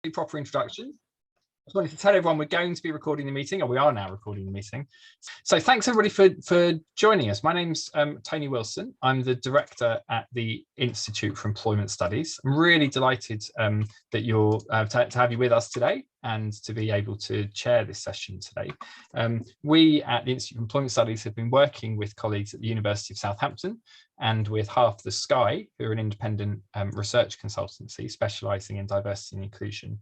Proper introduction. I just wanted to tell everyone we're going to be recording the meeting, or we are now recording the meeting. So thanks everybody for joining us. My name's Tony Wilson. I'm the director at the Institute for Employment Studies. I'm really delighted that you're to have you with us today and to be able to chair this session today. We at the Institute for Employment Studies have been working with colleagues at the University of Southampton and with Half the Sky, who are an independent research consultancy specialising in diversity and inclusion,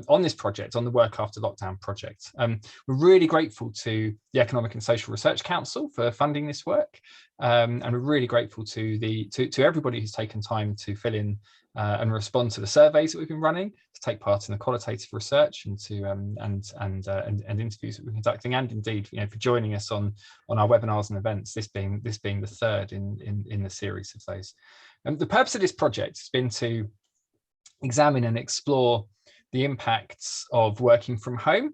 on this project, on the Work After Lockdown project. We're really grateful to the Economic and Social Research Council for funding this work, and we're really grateful to everybody who's taken time to fill in and respond to the surveys that we've been running, to take part in the qualitative research and to and interviews that we're conducting, and indeed, for joining us on our webinars and events. This being the third in the series of those. The purpose of this project has been to examine and explore the impacts of working from home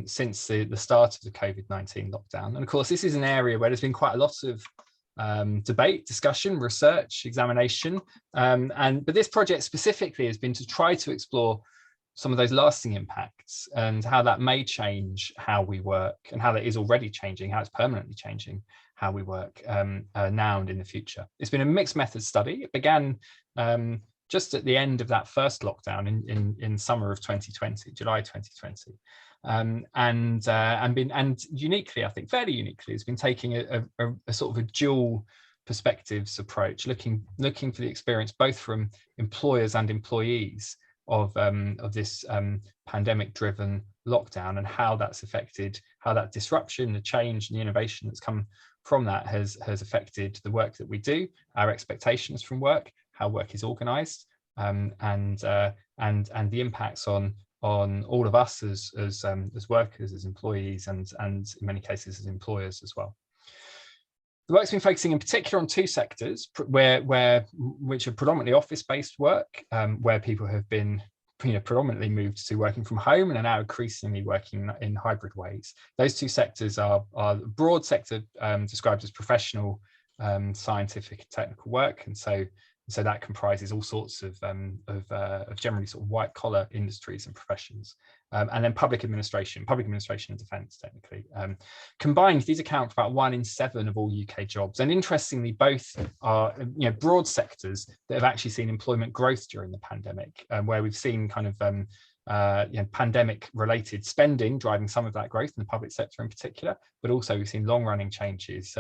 since the start of the COVID-19 lockdown. And of course, this is an area where there's been quite a lot of debate, discussion, research, examination, but this project specifically has been to try to explore some of those lasting impacts and how that may change how we work, and how that is already changing, how it's permanently changing how we work now and in the future. It's been a mixed method study. It began just at the end of that first lockdown in summer of 2020, July 2020. And uniquely, I think fairly uniquely, has been taking a sort of a dual perspectives approach, looking for the experience both from employers and employees of this pandemic-driven lockdown, and how that's affected, how that disruption, the change, and the innovation that's come from that has affected the work that we do, our expectations from work, how work is organised, and the impacts on all of us as workers, as employees, and in many cases as employers as well. The work's been focusing in particular on two sectors which are predominantly office-based work, where people have been predominantly moved to working from home and are now increasingly working in hybrid ways. Those two sectors are a broad sector described as professional, scientific and technical work, and so that comprises all sorts of generally sort of white collar industries and professions, and then public administration and defence technically. Combined, these account for about 1 in 7 of all UK jobs, and interestingly, both are broad sectors that have actually seen employment growth during the pandemic, where we've seen kind of pandemic related spending driving some of that growth in the public sector in particular, but also we've seen long running changes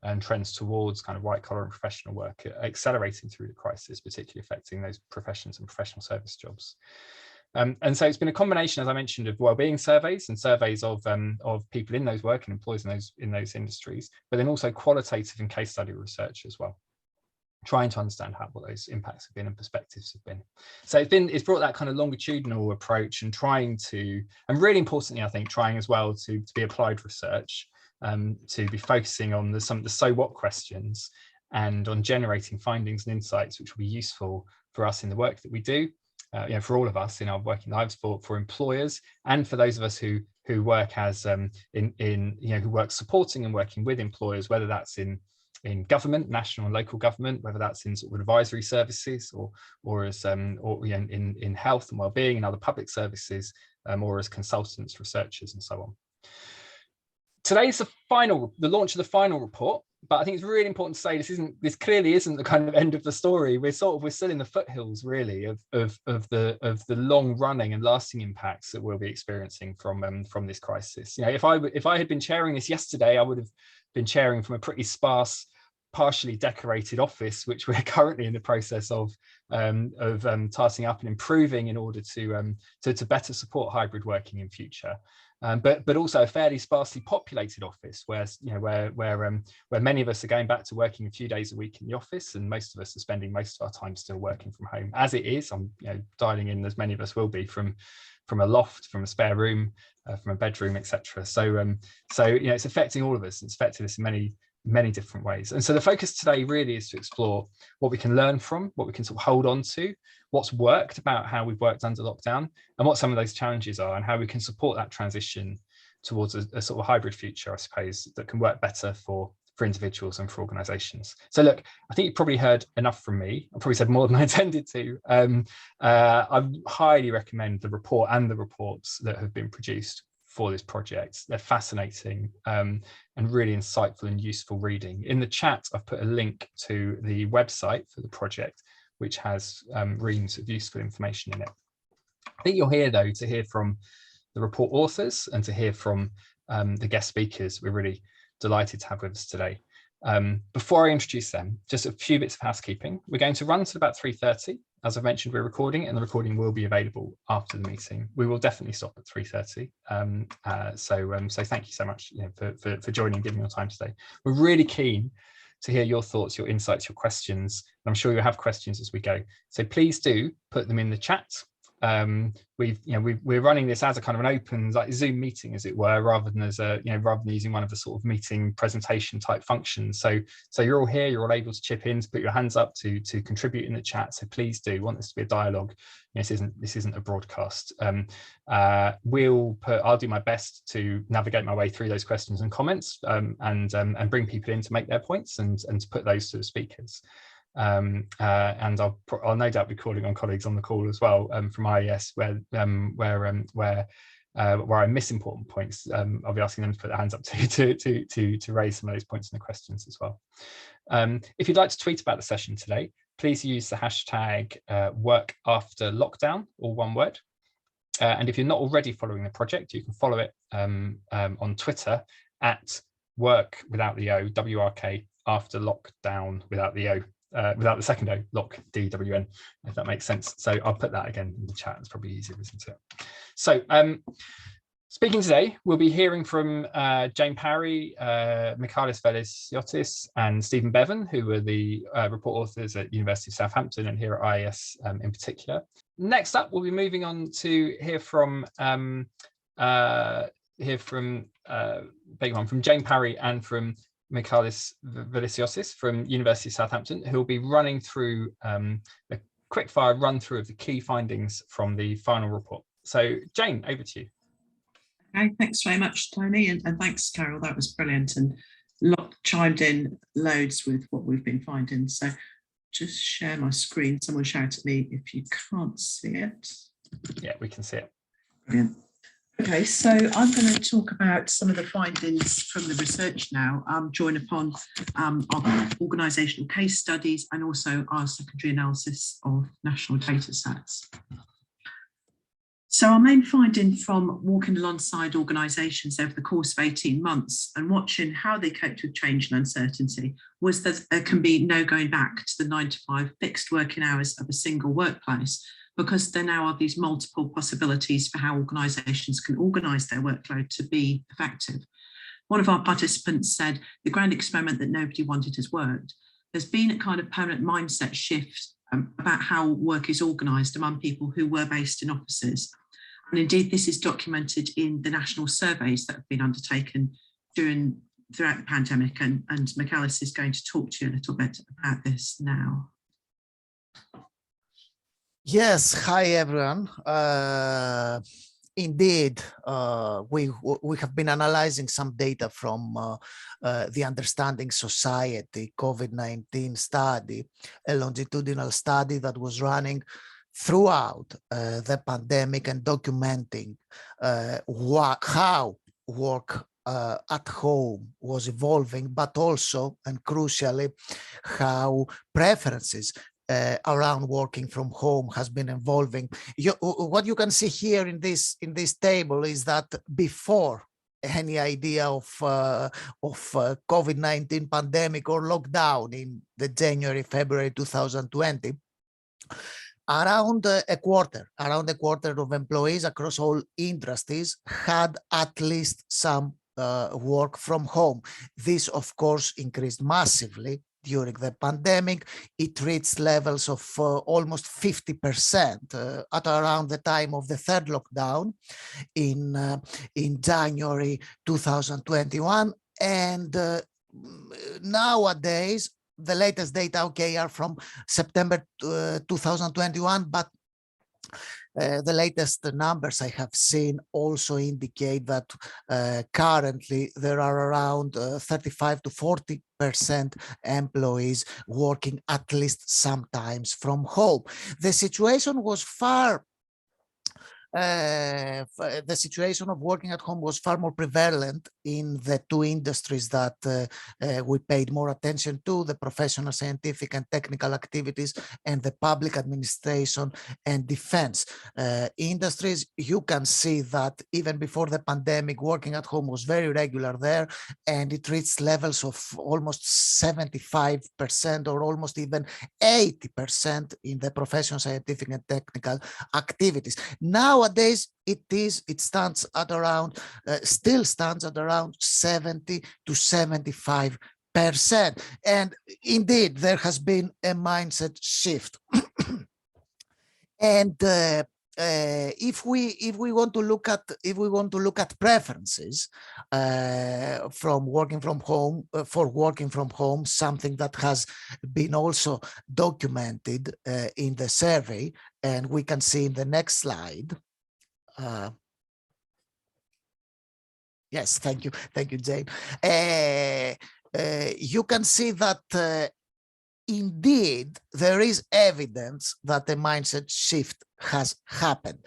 and trends towards kind of white collar and professional work accelerating through the crisis, particularly affecting those professions and professional service jobs. And so it's been a combination, as I mentioned, of wellbeing surveys and surveys of people in those working employees in those industries, but then also qualitative and case study research as well, trying to understand what those impacts have been and perspectives have been. So it's brought that kind of longitudinal approach, and trying to, and really importantly, I think, trying as well to be applied research, to be focusing on some of the so what questions, and on generating findings and insights which will be useful for us in the work that we do, for all of us in our working lives, for employers, and for those of us who work as who work supporting and working with employers, whether that's in government, national and local government, whether that's in sort of advisory services or as in health and wellbeing and other public services, or as consultants, researchers, and so on. Today's the launch of the final report, but I think it's really important to say this clearly isn't the kind of end of the story. We're still in the foothills really of the long running and lasting impacts that we'll be experiencing from this crisis. If I had been chairing this yesterday, I would have been chairing from a pretty sparse, partially decorated office, which we're currently in the process of tarting up and improving in order to better support hybrid working in future. But also a fairly sparsely populated office, where many of us are going back to working a few days a week in the office, and most of us are spending most of our time still working from home. As it is, I'm dialing in, as many of us will be, from a loft, from a spare room, from a bedroom, etc. So it's affecting all of us. It's affected us in many different ways. And so the focus today really is to explore what we can learn from, what we can sort of hold on to, what's worked about how we've worked under lockdown, and what some of those challenges are, and how we can support that transition towards a sort of hybrid future, I suppose, that can work better for for individuals and for organizations. So look, I think you've probably heard enough from me. I probably said more than I intended to. I highly recommend the report and the reports that have been produced for this project. They're fascinating and really insightful and useful reading. In the chat, I've put a link to the website for the project, which has reams of useful information in it. I think you're here, though, to hear from the report authors and to hear from the guest speakers we're really delighted to have with us today. Before I introduce them, just a few bits of housekeeping. We're going to run to about 3:30. As I've mentioned, we're recording, and the recording will be available after the meeting. We will definitely stop at 3:30. So thank you so much, for joining and giving your time today. We're really keen to hear your thoughts, your insights, your questions. And I'm sure you'll have questions as we go. So please do put them in the chat. We're running this as a kind of an open, like Zoom meeting, as it were, rather than as a rather than using one of the sort of meeting presentation type functions. So you're all here, you're all able to chip in, to put your hands up, to contribute in the chat. So please do. We want this to be a dialogue. This isn't a broadcast. I'll do my best to navigate my way through those questions and comments, and bring people in to make their points and to put those to the speakers. And I'll no doubt be calling on colleagues on the call as well, from IES, where I miss important points. I'll be asking them to put their hands up to raise some of those points in the questions as well. If you'd like to tweet about the session today, please use the hashtag #WorkAfterLockdown, all one word. And if you're not already following the project, you can follow it on Twitter at work without the O, WRK after lockdown without the O. Without the second O, lock, DWN, if that makes sense. So I'll put that again in the chat. It's probably easier, isn't it? So speaking today, we'll be hearing from Jane Parry, Michalis Velisiotis, and Stephen Bevan, who are the report authors at University of Southampton and here at IES in particular. Next up, we'll be moving on to hear from Jane Parry and from Michalis Velisiotis from University of Southampton, who will be running through a quick-fire run-through of the key findings from the final report. So, Jane, over to you. Okay, thanks very much, Tony, and thanks, Carol. That was brilliant, and chimed in loads with what we've been finding. So, just share my screen. Someone shout at me if you can't see it. Yeah, we can see it. Brilliant. Okay, so I'm going to talk about some of the findings from the research now, drawing upon our organisational case studies and also our secondary analysis of national data sets. So our main finding from walking alongside organisations over the course of 18 months and watching how they coped with change and uncertainty was that there can be no going back to the 9 to 5 fixed working hours of a single workplace, because there now are these multiple possibilities for how organisations can organise their workload to be effective. One of our participants said, the grand experiment that nobody wanted has worked. There's been a kind of permanent mindset shift about how work is organised among people who were based in offices. And indeed, this is documented in the national surveys that have been undertaken throughout the pandemic, and Michalis is going to talk to you a little bit about this now. Yes, hi everyone. Indeed, we have been analyzing some data from the Understanding Society COVID-19 study, a longitudinal study that was running throughout the pandemic and documenting how work at home was evolving, but also, and crucially, how preferences around working from home has been evolving. What you can see here in this table is that before any idea of COVID-19 pandemic or lockdown in the January-February 2020, around a quarter of employees across all industries had at least some work from home. This, of course, increased massively during the pandemic. It reached levels of almost 50% at around the time of the third lockdown in January 2021. And nowadays, the latest data, okay, are from September 2021, but The latest numbers I have seen also indicate that currently there are around 35 to 40% employees working at least sometimes from home. The situation was the situation of working at home was far more prevalent in the two industries that we paid more attention to, the professional, scientific and technical activities, and the public administration and defense industries. You can see that even before the pandemic, working at home was very regular there, and it reached levels of almost 75% or almost even 80% in the professional, scientific and technical activities. Nowadays, it stands at around, still stands at around 70 to 75%. And indeed, there has been a mindset shift. And if we want to look at preferences from working from home, for working from home, something that has been also documented in the survey, and we can see in the next slide. Yes, thank you, Jane. You can see that indeed there is evidence that a mindset shift has happened.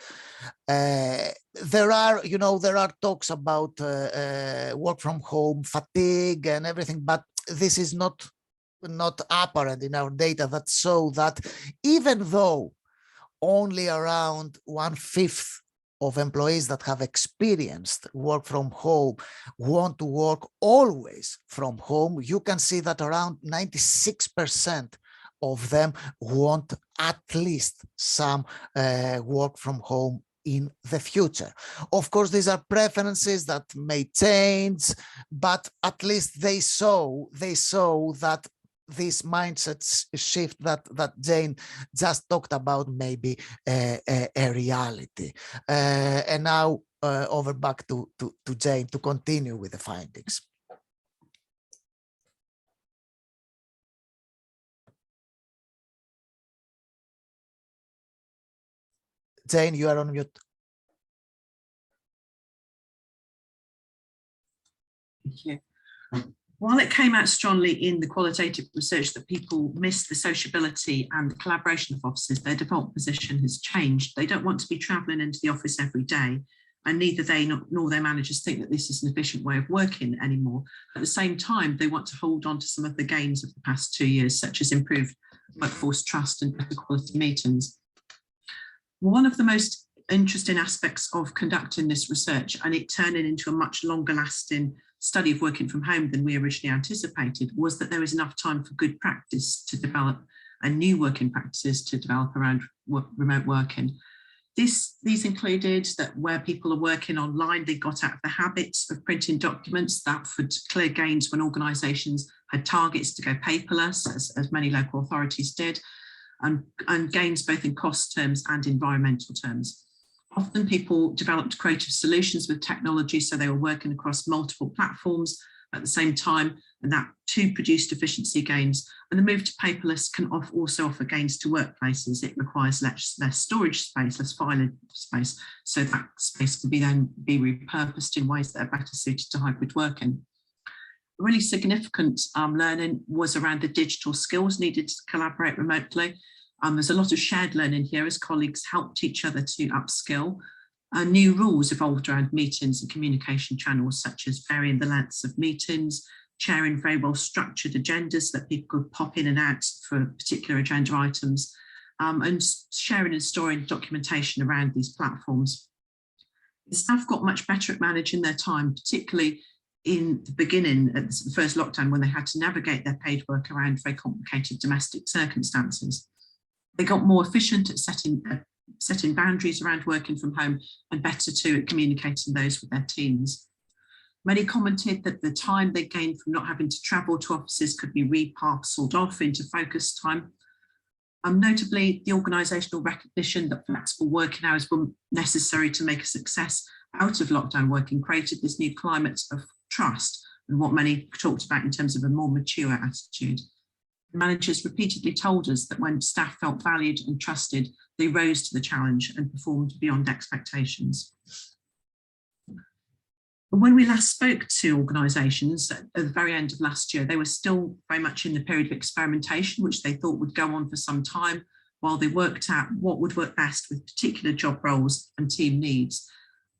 There are talks about work from home fatigue and everything, but this is not apparent in our data that show that even though only around 1/5 of employees that have experienced work from home want to work always from home, you can see that around 96% of them want at least some work from home in the future. Of course, these are preferences that may change, but at least they show that this mindset shift that Jane just talked about may be a reality. And now over back to Jane to continue with the findings. Jane, you are on mute. Thank you. While it came out strongly in the qualitative research that people miss the sociability and the collaboration of offices, their default position has changed. They don't want to be travelling into the office every day, and neither they nor their managers think that this is an efficient way of working anymore. At the same time, they want to hold on to some of the gains of the past 2 years, such as improved workforce trust and better quality meetings. One of the most interesting aspects of conducting this research and it turning into a much longer lasting study of working from home than we originally anticipated was that there was enough time for good practice to develop and new working practices to develop around remote working. These included that where people are working online, they got out of the habits of printing documents. That offered clear gains when organisations had targets to go paperless, as many local authorities did, and gains both in cost terms and environmental terms. Often people developed creative solutions with technology, so they were working across multiple platforms at the same time, and that too produced efficiency gains. And the move to paperless can also offer gains to workplaces. It requires less storage space, less file space, so that space can then be repurposed in ways that are better suited to hybrid working. Really significant learning was around the digital skills needed to collaborate remotely. There's a lot of shared learning here as colleagues helped each other to upskill. New rules evolved around meetings and communication channels, such as varying the lengths of meetings, sharing very well structured agendas that people could pop in and out for particular agenda items, and sharing and storing documentation around these platforms. The staff got much better at managing their time, particularly in the beginning, at the first lockdown, when they had to navigate their paid work around very complicated domestic circumstances. They got more efficient at setting boundaries around working from home and better too at communicating those with their teams. Many commented that the time they gained from not having to travel to offices could be reparceled off into focus time. Notably, the organisational recognition that flexible working hours were necessary to make a success out of lockdown working created this new climate of trust and what many talked about in terms of a more mature attitude. Managers repeatedly told us that when staff felt valued and trusted, they rose to the challenge and performed beyond expectations. But when we last spoke to organisations at the very end of last year, they were still very much in the period of experimentation, which they thought would go on for some time while they worked out what would work best with particular job roles and team needs.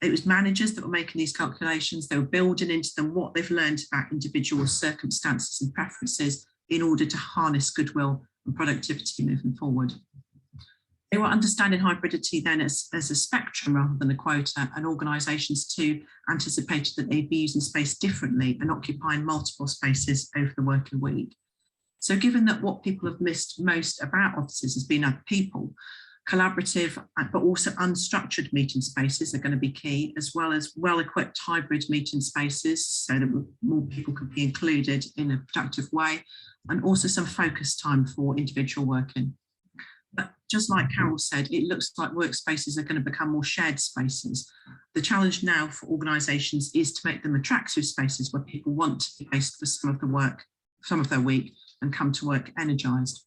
It was managers that were making these calculations. They were building into them what they've learned about individual circumstances and preferences in order to harness goodwill and productivity moving forward. They were understanding hybridity then as a spectrum rather than a quota, and organisations too anticipated that they'd be using space differently and occupying multiple spaces over the working week. So given that what people have missed most about offices has been other people, collaborative but also unstructured meeting spaces are going to be key, as well as well-equipped hybrid meeting spaces so that more people can be included in a productive way, and also some focus time for individual working. But just like Carol said, it looks like workspaces are going to become more shared spaces. The challenge now for organisations is to make them attractive spaces where people want to be based for some of their week and come to work energised.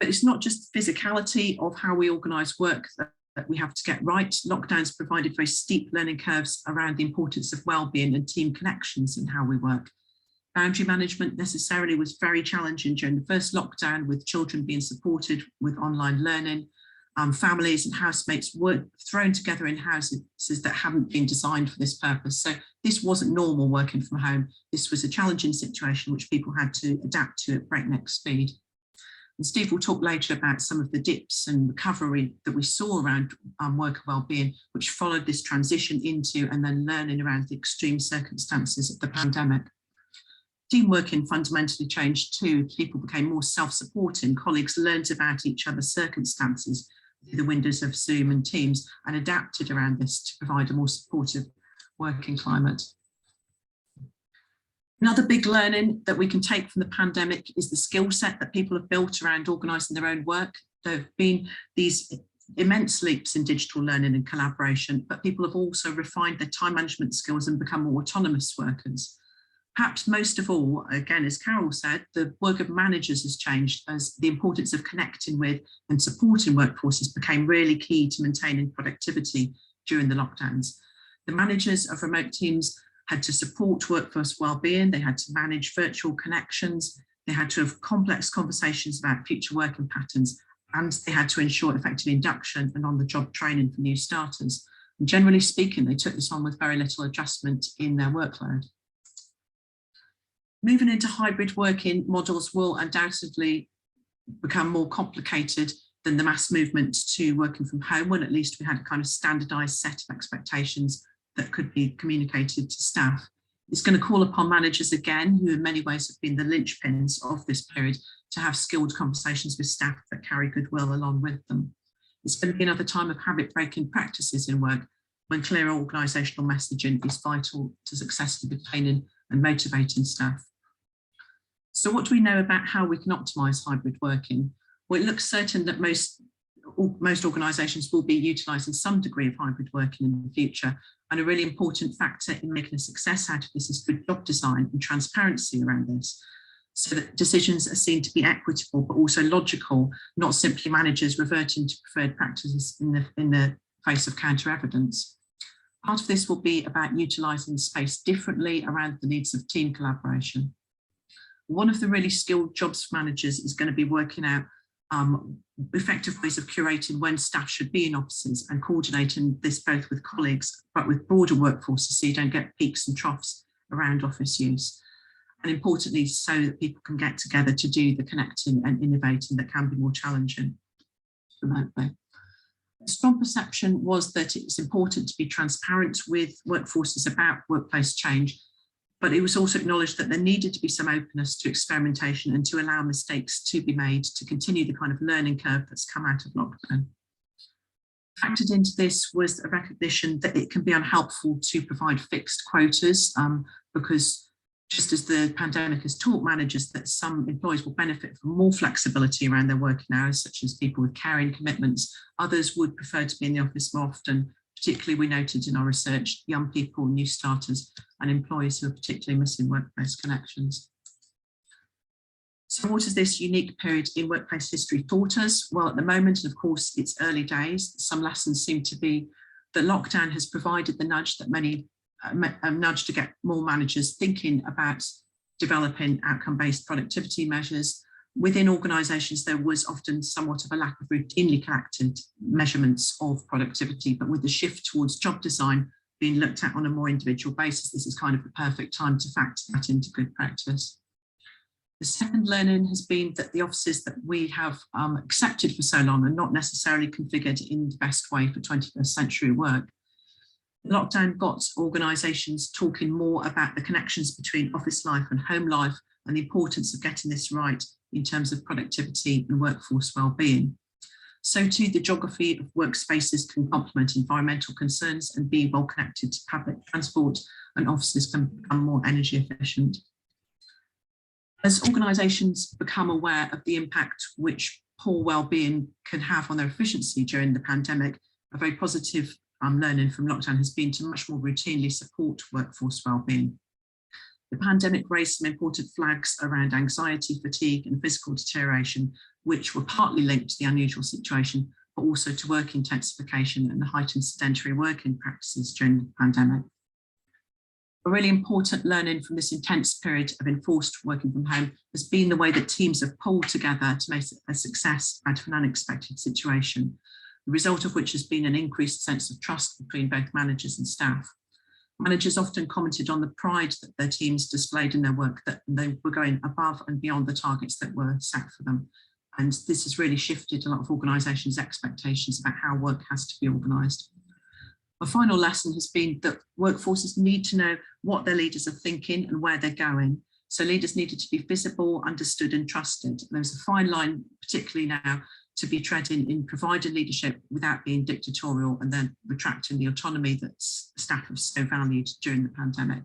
But it's not just the physicality of how we organise work that we have to get right. Lockdowns provided very steep learning curves around the importance of well-being and team connections in how we work. Boundary management necessarily was very challenging during the first lockdown, with children being supported with online learning. Families and housemates were thrown together in houses that hadn't been designed for this purpose. So this wasn't normal working from home. This was a challenging situation which people had to adapt to at breakneck speed. And Steve will talk later about some of the dips and recovery that we saw around worker wellbeing, which followed this transition into and then learning around the extreme circumstances of the pandemic. Team working fundamentally changed too. People became more self-supporting. Colleagues learned about each other's circumstances through the windows of Zoom and Teams and adapted around this to provide a more supportive working climate. Another big learning that we can take from the pandemic is the skill set that people have built around organising their own work. There have been these immense leaps in digital learning and collaboration, but people have also refined their time management skills and become more autonomous workers. Perhaps most of all, again, as Carol said, the work of managers has changed as the importance of connecting with and supporting workforces became really key to maintaining productivity during the lockdowns. The managers of remote teams had to support workforce wellbeing, they had to manage virtual connections, they had to have complex conversations about future working patterns, and they had to ensure effective induction and on-the-job training for new starters. And generally speaking, they took this on with very little adjustment in their workload. Moving into hybrid working models will undoubtedly become more complicated than the mass movement to working from home, when at least we had a kind of standardised set of expectations that could be communicated to staff. It's going to call upon managers again, who in many ways have been the linchpins of this period, to have skilled conversations with staff that carry goodwill along with them. It's going to be another time of habit-breaking practices in work, when clear organisational messaging is vital to successfully retaining and motivating staff. So what do we know about how we can optimise hybrid working? Well, it looks certain that most organisations will be utilising some degree of hybrid working in the future, and a really important factor in making a success out of this is good job design and transparency around this, so that decisions are seen to be equitable but also logical, not simply managers reverting to preferred practices in the face of counter evidence. Part of this will be about utilising space differently around the needs of team collaboration. One of the really skilled jobs managers is going to be working out effective ways of curating when staff should be in offices and coordinating this both with colleagues but with broader workforces, so you don't get peaks and troughs around office use. And importantly, so that people can get together to do the connecting and innovating that can be more challenging remotely. A strong perception was that it's important to be transparent with workforces about workplace change, but it was also acknowledged that there needed to be some openness to experimentation and to allow mistakes to be made to continue the kind of learning curve that's come out of lockdown. Factored into this was a recognition that it can be unhelpful to provide fixed quotas, because just as the pandemic has taught managers that some employees will benefit from more flexibility around their working hours, such as people with caring commitments, others would prefer to be in the office more often. Particularly, we noted in our research, young people, new starters, and employees who are particularly missing workplace connections. So what has this unique period in workplace history taught us? Well, at the moment, and of course, it's early days, some lessons seem to be that lockdown has provided the nudge that many nudge to get more managers thinking about developing outcome-based productivity measures. Within organisations, there was often somewhat of a lack of routinely collected measurements of productivity, but with the shift towards job design being looked at on a more individual basis, this is kind of the perfect time to factor that into good practice. The second learning has been that the offices that we have accepted for so long are not necessarily configured in the best way for 21st century work. Lockdown got organisations talking more about the connections between office life and home life and the importance of getting this right in terms of productivity and workforce well-being. So too, the geography of workspaces can complement environmental concerns, and being well connected to public transport and offices can become more energy efficient. As organisations become aware of the impact which poor well-being can have on their efficiency during the pandemic, a very positive learning from lockdown has been to much more routinely support workforce well-being. The pandemic raised some important flags around anxiety, fatigue and physical deterioration, which were partly linked to the unusual situation, but also to work intensification and the heightened sedentary working practices during the pandemic. A really important learning from this intense period of enforced working from home has been the way that teams have pulled together to make a success out of an unexpected situation, the result of which has been an increased sense of trust between both managers and staff. Managers often commented on the pride that their teams displayed in their work, that they were going above and beyond the targets that were set for them. And this has really shifted a lot of organisations' expectations about how work has to be organised. A final lesson has been that workforces need to know what their leaders are thinking and where they're going. So leaders needed to be visible, understood and trusted. There's a fine line, particularly now, to be treading in providing leadership without being dictatorial and then retracting the autonomy that staff have so valued during the pandemic.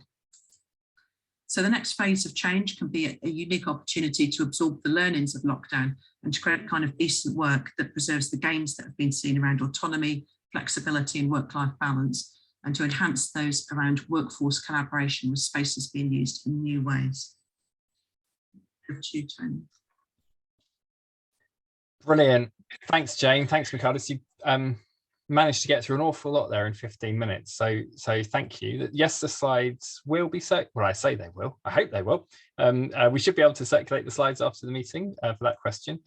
So the next phase of change can be a unique opportunity to absorb the learnings of lockdown and to create kind of decent work that preserves the gains that have been seen around autonomy, flexibility and work-life balance, and to enhance those around workforce collaboration with spaces being used in new ways. Over to you, Tony. Brilliant. Thanks, Jane. Thanks, Michaelis. You managed to get through an awful lot there in 15 minutes. So thank you. Yes, the slides will be well, I say they will. I hope they will. We should be able to circulate the slides after the meeting for that question.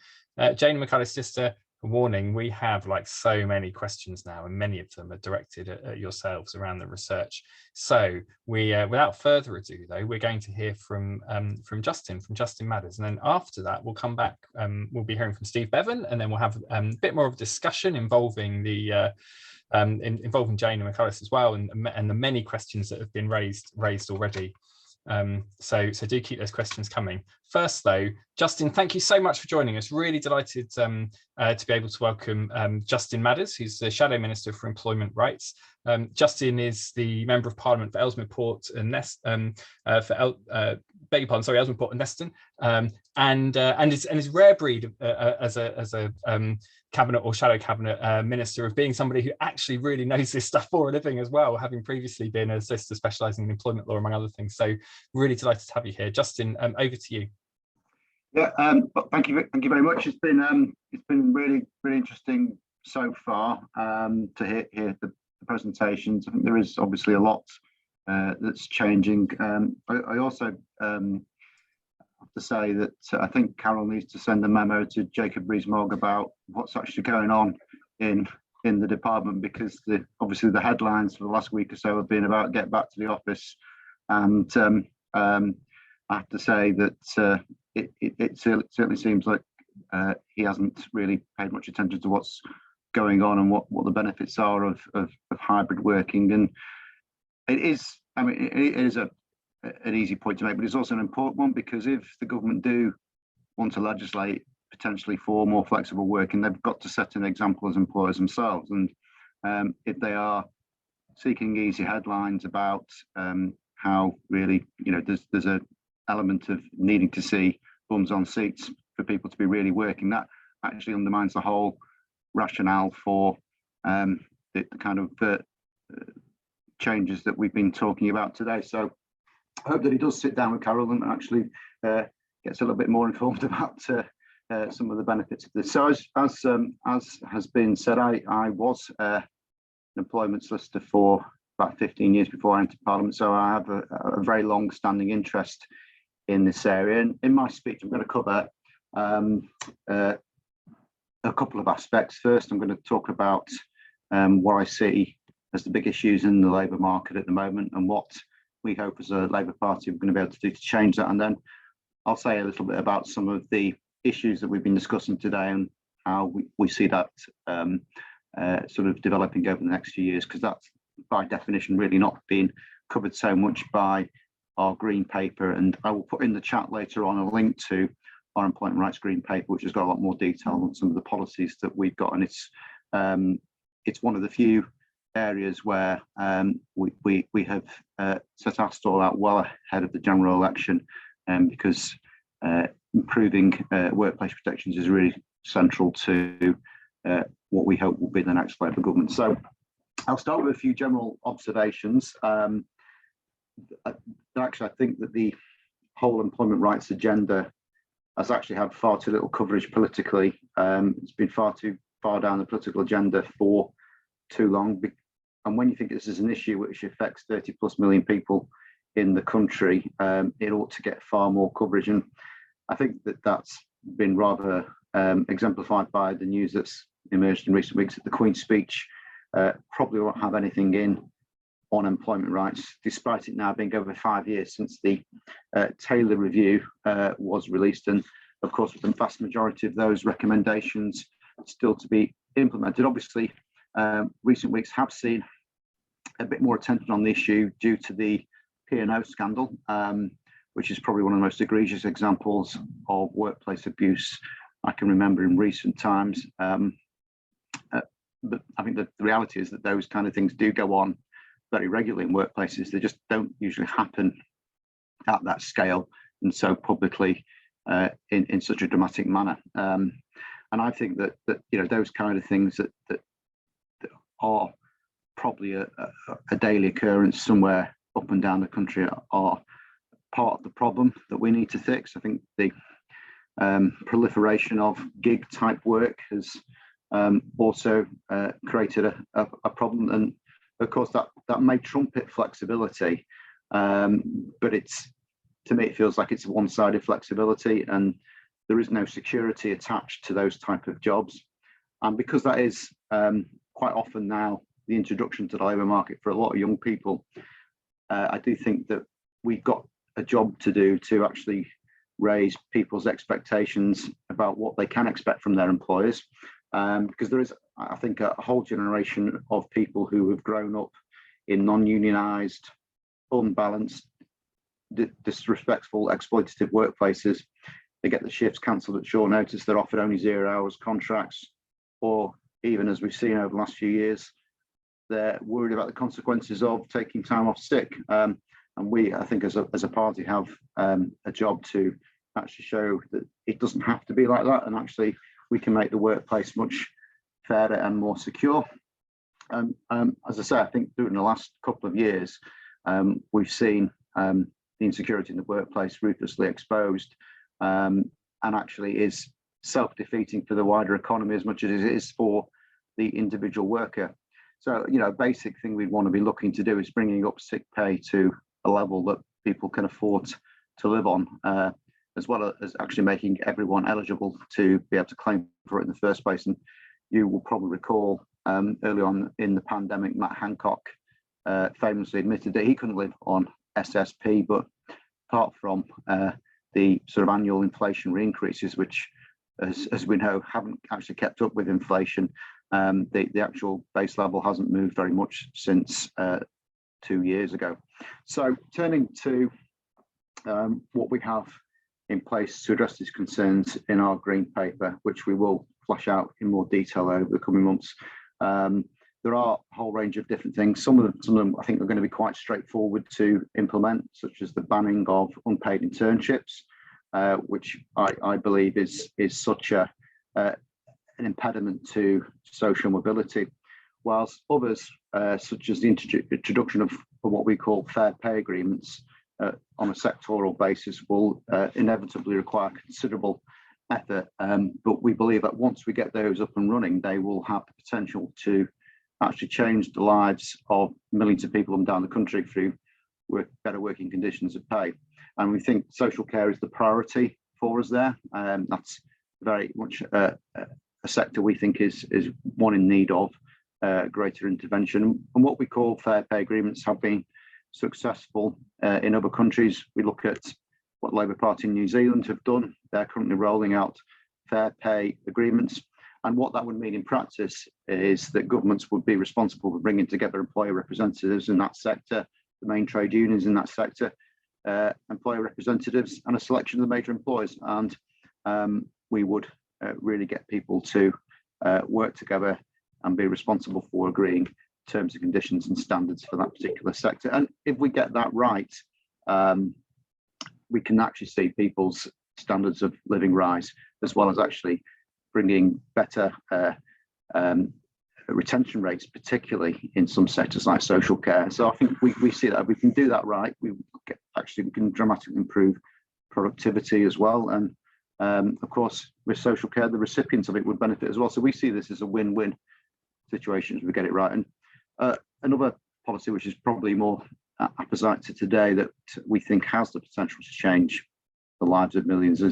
Jane and Michaelis, just a warning, we have like so many questions now, and many of them are directed at yourselves around the research. So we, without further ado, though, we're going to hear from Justin Madders, and then after that we'll come back. We'll be hearing from Steve Bevan, and then we'll have a bit more of a discussion involving the involving Jane and Michaelis as well, and the many questions that have been raised already. So do keep those questions coming. First though, Justin, thank you so much for joining us. Really delighted to be able to welcome Justin Madders, who's the Shadow Minister for Employment Rights. Justin is the Member of Parliament for Ellesmere Port and Ellesmere Port and Neston, and is rare breed as a cabinet or shadow cabinet minister of being somebody who actually really knows this stuff for a living as well, having previously been a solicitor specialising in employment law, among other things. So really delighted to have you here. Justin, over to you. Yeah, thank you very much. It's been really interesting so far to hear the presentations. I think there is obviously a lot that's changing. I also have to say that I think Carol needs to send a memo to Jacob ReesMogg about what's actually going on in the department, because obviously the headlines for the last week or so have been about get back to the office, and I have to say that it certainly seems like he hasn't really paid much attention to what's going on and what the benefits are of hybrid working. And it is an easy point to make, but it's also an important one, because if the government do want to legislate potentially for more flexible working, they've got to set an example as employers themselves. And if they are seeking easy headlines about how really, there's an element of needing to see bums on seats for people to be really working, that actually undermines the whole rationale for the kind of changes that we've been talking about today. So I hope that he does sit down with Carol and actually gets a little bit more informed about some of the benefits of this. So as has been said, I was an employment solicitor for about 15 years before I entered Parliament, so I have a very long-standing interest in this area. And in my speech, I'm going to cover a couple of aspects. First, I'm going to talk about what I see as the big issues in the labour market at the moment and what we hope as a Labour Party we're going to be able to do to change that. And then I'll say a little bit about some of the issues that we've been discussing today and how we see that sort of developing over the next few years, because that's by definition really not been covered so much by our green paper. And I will put in the chat later on a link to our employment rights green paper, which has got a lot more detail on some of the policies that we've got. And it's one of the few areas where we have set our stall out well ahead of the general election, because improving workplace protections is really central to what we hope will be the next Labour government. So I'll start with a few general observations. Actually, I think that the whole employment rights agenda has actually had far too little coverage politically. It's been far too far down the political agenda for too long. And when you think this is an issue which affects 30+ million people in the country, it ought to get far more coverage. And I think that that's been rather exemplified by the news that's emerged in recent weeks. That the Queen's speech probably won't have anything in on employment rights, despite it now being over 5 years since the Taylor Review was released. And of course, with the vast majority of those recommendations still to be implemented. Obviously, recent weeks have seen a bit more attention on the issue due to the P&O scandal, which is probably one of the most egregious examples of workplace abuse I can remember in recent times. But I think the reality is that those kind of things do go on very regularly in workplaces. They just don't usually happen at that scale and so publicly in such a dramatic manner. And I think that those kind of things that are probably a daily occurrence somewhere up and down the country are part of the problem that we need to fix. I think the proliferation of gig type work has also created a problem, and of course that may trumpet flexibility, but to me it feels like it's a one-sided flexibility, and there is no security attached to those type of jobs. And because that is quite often now the introduction to the labour market for a lot of young people, I do think that we've got a job to do to actually raise people's expectations about what they can expect from their employers, because there is, I think, a whole generation of people who have grown up in non-unionised, unbalanced, disrespectful, exploitative workplaces. They get the shifts cancelled at short notice. They're offered only 0 hours contracts, or even, as we've seen over the last few years, they're worried about the consequences of taking time off sick. And we, I think, as a party, have a job to actually show that it doesn't have to be like that, and actually we can make the workplace much fairer and more secure. As I say, I think during the last couple of years, we've seen the insecurity in the workplace ruthlessly exposed, and actually is self-defeating for the wider economy as much as it is for the individual worker. So, a basic thing we'd want to be looking to do is bringing up sick pay to a level that people can afford to live on, as well as actually making everyone eligible to be able to claim for it in the first place. And you will probably recall early on in the pandemic, Matt Hancock famously admitted that he couldn't live on SSP, but apart from the sort of annual inflationary increases, which, as we know, haven't actually kept up with inflation, the actual base level hasn't moved very much since 2 years ago. So turning to what we have in place to address these concerns in our green paper, which we will flesh out in more detail over the coming months. There are a whole range of different things. Some of them I think are going to be quite straightforward to implement, such as the banning of unpaid internships, which I believe is such an impediment to social mobility, whilst others, such as the introduction of what we call fair pay agreements, on a sectoral basis will inevitably require considerable effort. But we believe that once we get those up and running, they will have the potential to actually change the lives of millions of people down the country through better working conditions of pay. And we think social care is the priority for us there. That's very much a sector we think is one in need of greater intervention. And what we call fair pay agreements have been successful in other countries. We look at what Labour Party in New Zealand have done. They're currently rolling out fair pay agreements. And what that would mean in practice is that governments would be responsible for bringing together employer representatives in that sector, the main trade unions in that sector, employer representatives, and a selection of the major employers. And we would really get people to work together and be responsible for agreeing terms and conditions and standards for that particular sector. And if we get that right, we can actually see people's standards of living rise, as well as actually bringing better retention rates, particularly in some sectors like social care. So I think we see that if we can do that right, we can dramatically improve productivity as well. And of course, with social care, the recipients of it would benefit as well. So we see this as a win-win situation if we get it right. And another policy, which is probably more apposite to today, that we think has the potential to change the lives of millions,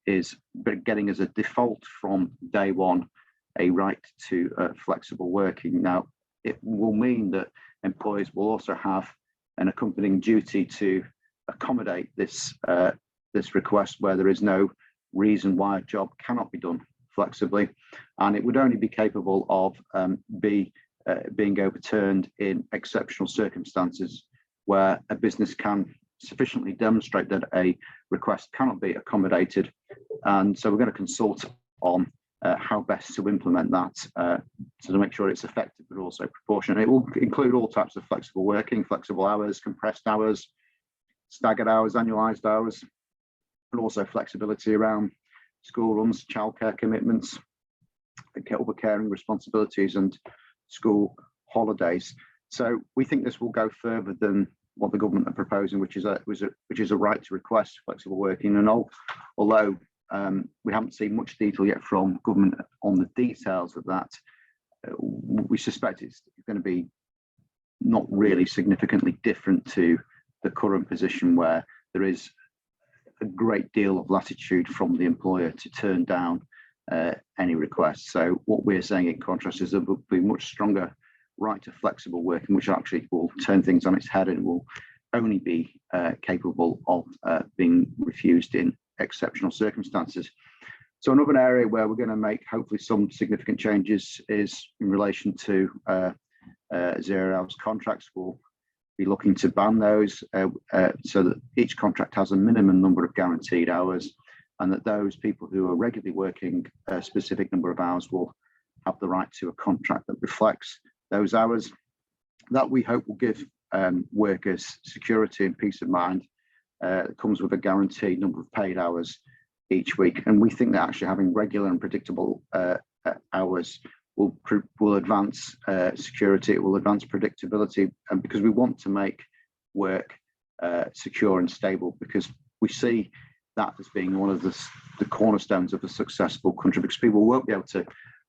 is getting as a default from day one a right to flexible working. Now, it will mean that employers will also have an accompanying duty to accommodate this request where there is no reason why a job cannot be done flexibly, and it would only be capable of being overturned in exceptional circumstances where a business can sufficiently demonstrate that a request cannot be accommodated. And so we're going to consult on how best to implement that to make sure it's effective but also proportionate. It will include all types of flexible working, flexible hours, compressed hours, staggered hours, annualized hours, and also flexibility around school runs, childcare commitments, other caring responsibilities, and school holidays. So we think this will go further than what the government are proposing, which is a right to request flexible working. And although we haven't seen much detail yet from government on the details of that, we suspect it's going to be not really significantly different to the current position, where there is a great deal of latitude from the employer to turn down any requests. So what we're saying in contrast is there will be much stronger right to flexible working, which actually will turn things on its head and will only be capable of being refused in exceptional circumstances. So another area where we're going to make hopefully some significant changes is in relation to 0 hours contracts. We'll be looking to ban those so that each contract has a minimum number of guaranteed hours, and that those people who are regularly working a specific number of hours will have the right to a contract that reflects those hours. That we hope will give workers security and peace of mind. It comes with a guaranteed number of paid hours each week, and we think that actually having regular and predictable hours will advance security. It will advance predictability, and because we want to make work secure and stable, because we see that as being one of the cornerstones of a successful country, because people won't be able to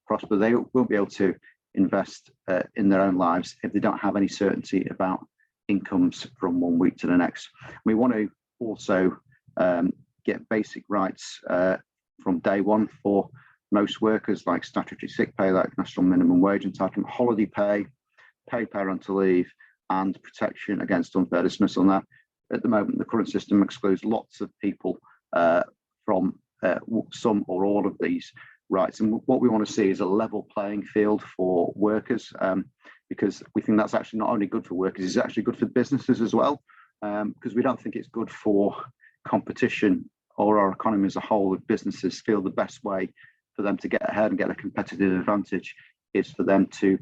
prosper, they won't be able to invest in their own lives if they don't have any certainty about incomes from one week to the next. We want to also get basic rights from day one for most workers, like statutory sick pay, like national minimum wage entitlement, holiday pay, paid parental leave, and protection against unfair dismissal. Now, at the moment, the current system excludes lots of people from some or all of these rights. And what we want to see is a level playing field for workers, because we think that's actually not only good for workers, it's actually good for businesses as well, because we don't think it's good for competition or our economy as a whole if businesses feel the best way for them to get ahead and get a competitive advantage is for them to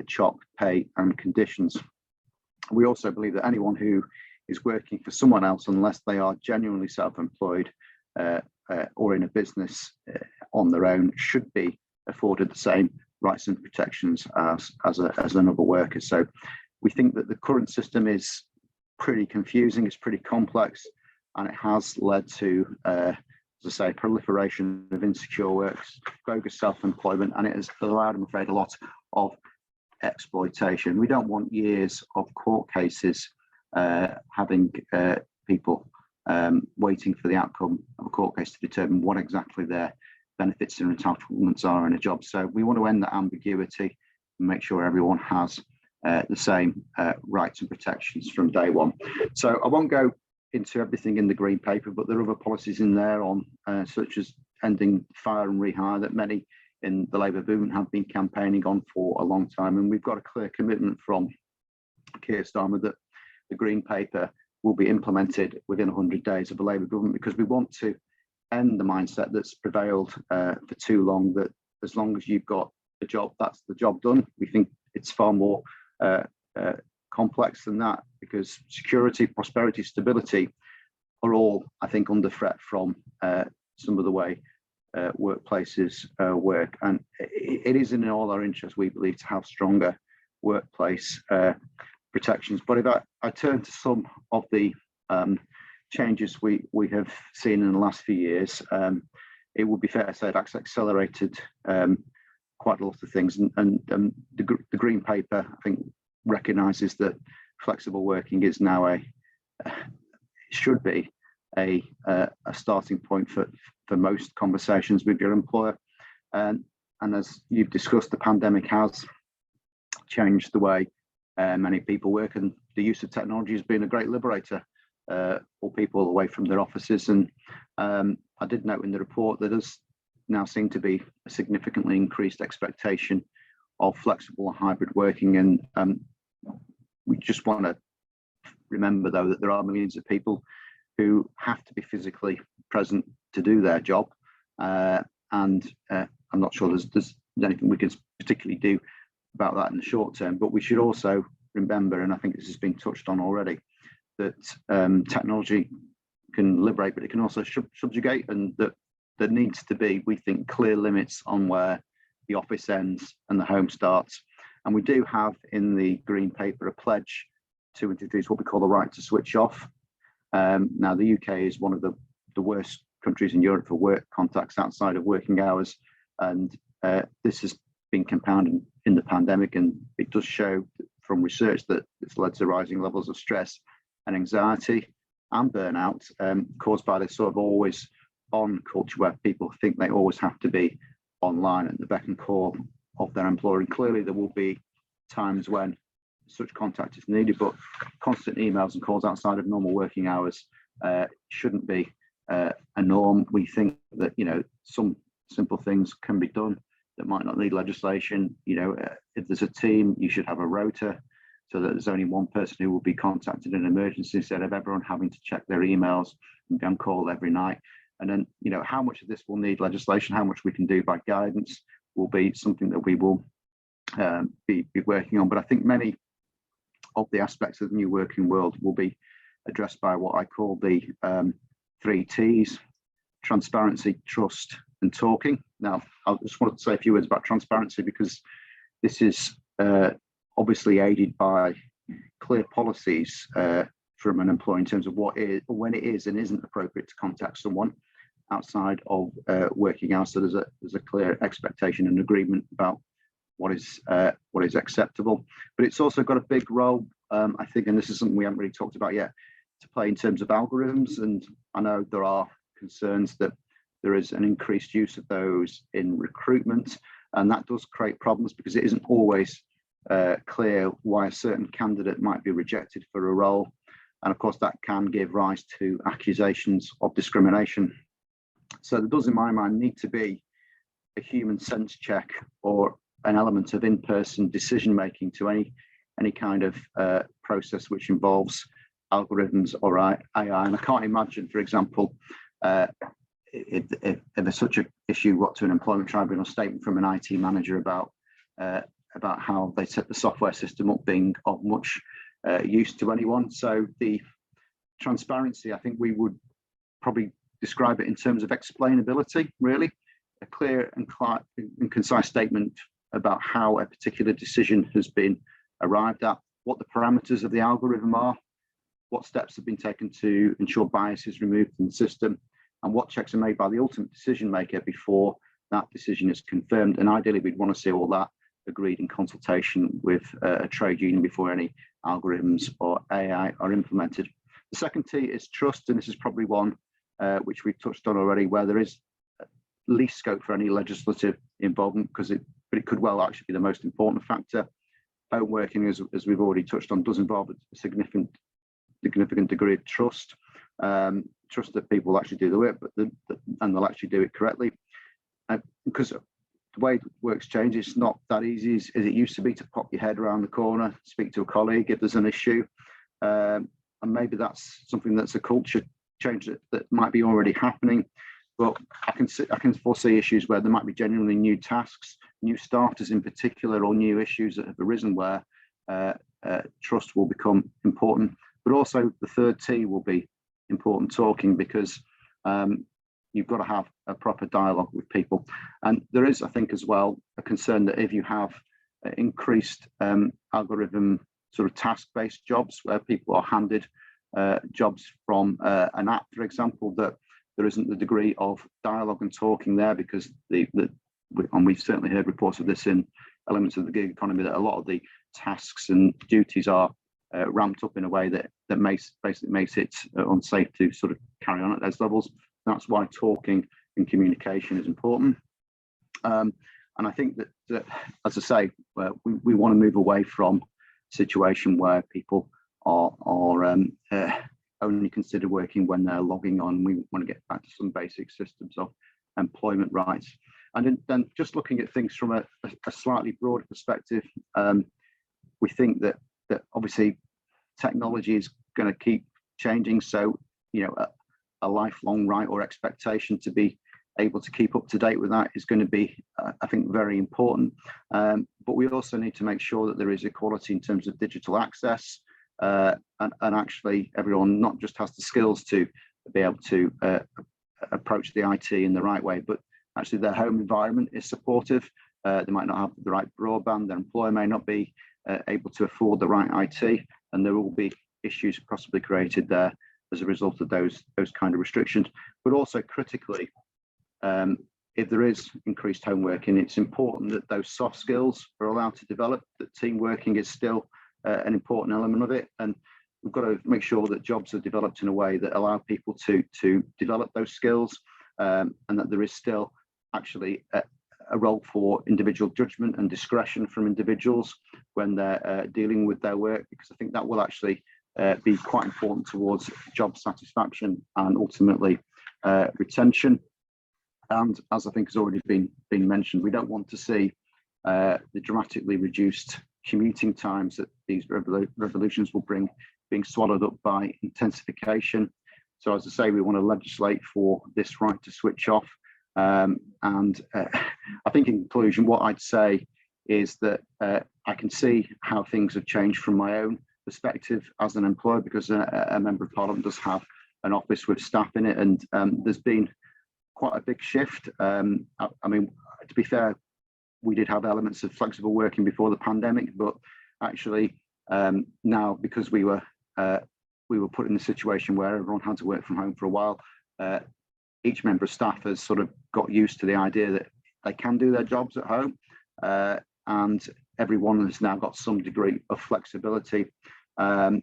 chop pay and conditions. We also believe that anyone who is working for someone else, unless they are genuinely self-employed or in a business on their own, should be afforded the same rights and protections as another worker. So we think that the current system is pretty confusing, it's pretty complex, and it has led to, as I say, proliferation of insecure works, bogus self-employment, and it has allowed, I'm afraid, a lot of exploitation. We don't want years of court cases having people waiting for the outcome of a court case to determine what exactly their benefits and entitlements are in a job. So we want to end that ambiguity and make sure everyone has the same rights and protections from day one. So I won't go into everything in the green paper, but there are other policies in there on such as ending fire and rehire that many in the Labour movement have been campaigning on for a long time. And we've got a clear commitment from Keir Starmer that the green paper will be implemented within 100 days of the Labour government, because we want to end the mindset that's prevailed for too long, that as long as you've got a job, that's the job done. We think it's far more complex than that, because security, prosperity, stability are all, I think, under threat from some of the way workplaces work. And it is in all our interest, we believe, to have stronger workplace protections. But if I turn to some of the changes we have seen in the last few years, it would be fair to say that's accelerated quite a lot of things. And the green paper, I think, recognises that flexible working is now should be a starting point for most conversations with your employer. And as you've discussed, the pandemic has changed the way many people work, and the use of technology has been a great liberator for people away from their offices. And I did note in the report that there's now seem to be a significantly increased expectation of flexible and hybrid working. And we just want to remember, though, that there are millions of people who have to be physically present to do their job. And I'm not sure there's anything we can particularly do about that in the short term, but we should also remember, and I think this has been touched on already, that technology can liberate, but it can also subjugate, and that there needs to be, we think, clear limits on where the office ends and the home starts. And we do have in the green paper a pledge to introduce what we call the right to switch off. Now, the UK is one of the worst countries in Europe for work contacts outside of working hours, and this has been compounded in the pandemic, and it does show from research that it's led to rising levels of stress and anxiety and burnout caused by this sort of always on culture where people think they always have to be online at the beck and call of their employer. And clearly there will be times when such contact is needed, but constant emails and calls outside of normal working hours shouldn't be a norm. We think that, you know, some simple things can be done that might not need legislation. You know, if there's a team, you should have a rota so that there's only one person who will be contacted in an emergency instead of everyone having to check their emails and be on call every night. And then, you know, how much of this will need legislation, how much we can do by guidance will be something that we will be working on. But I think many of the aspects of the new working world will be addressed by what I call the 3 T's: transparency, trust, and talking. Now, I just want to say a few words about transparency, because this is obviously aided by clear policies from an employer in terms of what is, when it is and isn't appropriate to contact someone outside of working hours. So there's a clear expectation and agreement about what is acceptable. But it's also got a big role, I think, and this is something we haven't really talked about yet, to play in terms of algorithms. And I know there are concerns that there is an increased use of those in recruitment, and that does create problems because it isn't always clear why a certain candidate might be rejected for a role. And of course, that can give rise to accusations of discrimination. So there does, in my mind, need to be a human sense check or an element of in-person decision-making to any kind of process which involves algorithms or AI. And I can't imagine, for example, if there's such an issue, got to an employment tribunal statement from an IT manager about how they set the software system up being of much use to anyone. So the transparency, I think we would probably describe it in terms of explainability, really, a clear and concise statement about how a particular decision has been arrived at, what the parameters of the algorithm are, what steps have been taken to ensure bias is removed from the system, and what checks are made by the ultimate decision maker before that decision is confirmed. And ideally, we'd want to see all that agreed in consultation with a trade union before any algorithms or AI are implemented. The second T is trust, and this is probably one which we've touched on already, where there is least scope for any legislative involvement, but it could well actually be the most important factor. Home working, as we've already touched on, does involve a significant degree of trust. Trust that people will actually do the work, and they'll actually do it correctly. Because the way work's changed, it's not that easy as it used to be to pop your head around the corner, speak to a colleague if there's an issue. And maybe that's something that's a culture change that might be already happening. But I can foresee issues where there might be genuinely new tasks, new starters in particular, or new issues that have arisen where trust will become important. But also the third T will be important talking, because you've got to have a proper dialogue with people. And there is, I think, as well, a concern that if you have increased algorithm sort of task-based jobs where people are handed jobs from an app, for example, that there isn't the degree of dialogue and talking there, because and we've certainly heard reports of this in elements of the gig economy, that a lot of the tasks and duties are ramped up in a way that basically makes it unsafe to sort of carry on at those levels. That's why talking and communication is important. And I think that as I say, we want to move away from a situation where people are only consider working when they're logging on. We want to get back to some basic systems of employment rights. And then just looking at things from a slightly broader perspective, we think that obviously technology is going to keep changing. So, a lifelong right or expectation to be able to keep up to date with that is going to be, I think, very important. But we also need to make sure that there is equality in terms of digital access, and actually everyone not just has the skills to be able to approach the IT in the right way, but actually their home environment is supportive. They might not have the right broadband, their employer may not be able to afford the right IT, and there will be issues possibly created there as a result of those kind of restrictions. But also critically, if there is increased home working, it's important that those soft skills are allowed to develop, that team working is still an important element of it. And we've got to make sure that jobs are developed in a way that allow people to develop those skills, and that there is still actually a role for individual judgment and discretion from individuals when they're dealing with their work, because I think that will actually be quite important towards job satisfaction and ultimately retention. And as I think has already been mentioned, we don't want to see the dramatically reduced commuting times that these revolutions will bring being swallowed up by intensification. So as I say, we want to legislate for this right to switch off. And I think in conclusion, what I'd say is that I can see how things have changed from my own perspective as an employer, because a member of parliament does have an office with staff in it, and there's been quite a big shift. I mean, to be fair, we did have elements of flexible working before the pandemic, but actually now, because we were put in a situation where everyone had to work from home for a while, each member of staff has sort of got used to the idea that they can do their jobs at home, and everyone has now got some degree of flexibility. But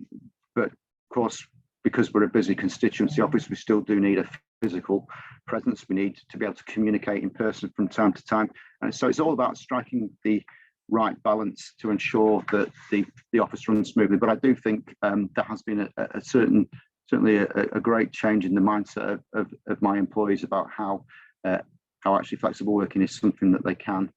of course, because we're a busy constituency office, we still do need a physical presence. We need to be able to communicate in person from time to time. And so it's all about striking the right balance to ensure that the office runs smoothly. But I do think there has been certainly a great change in the mindset of my employees about how actually flexible working is something that they can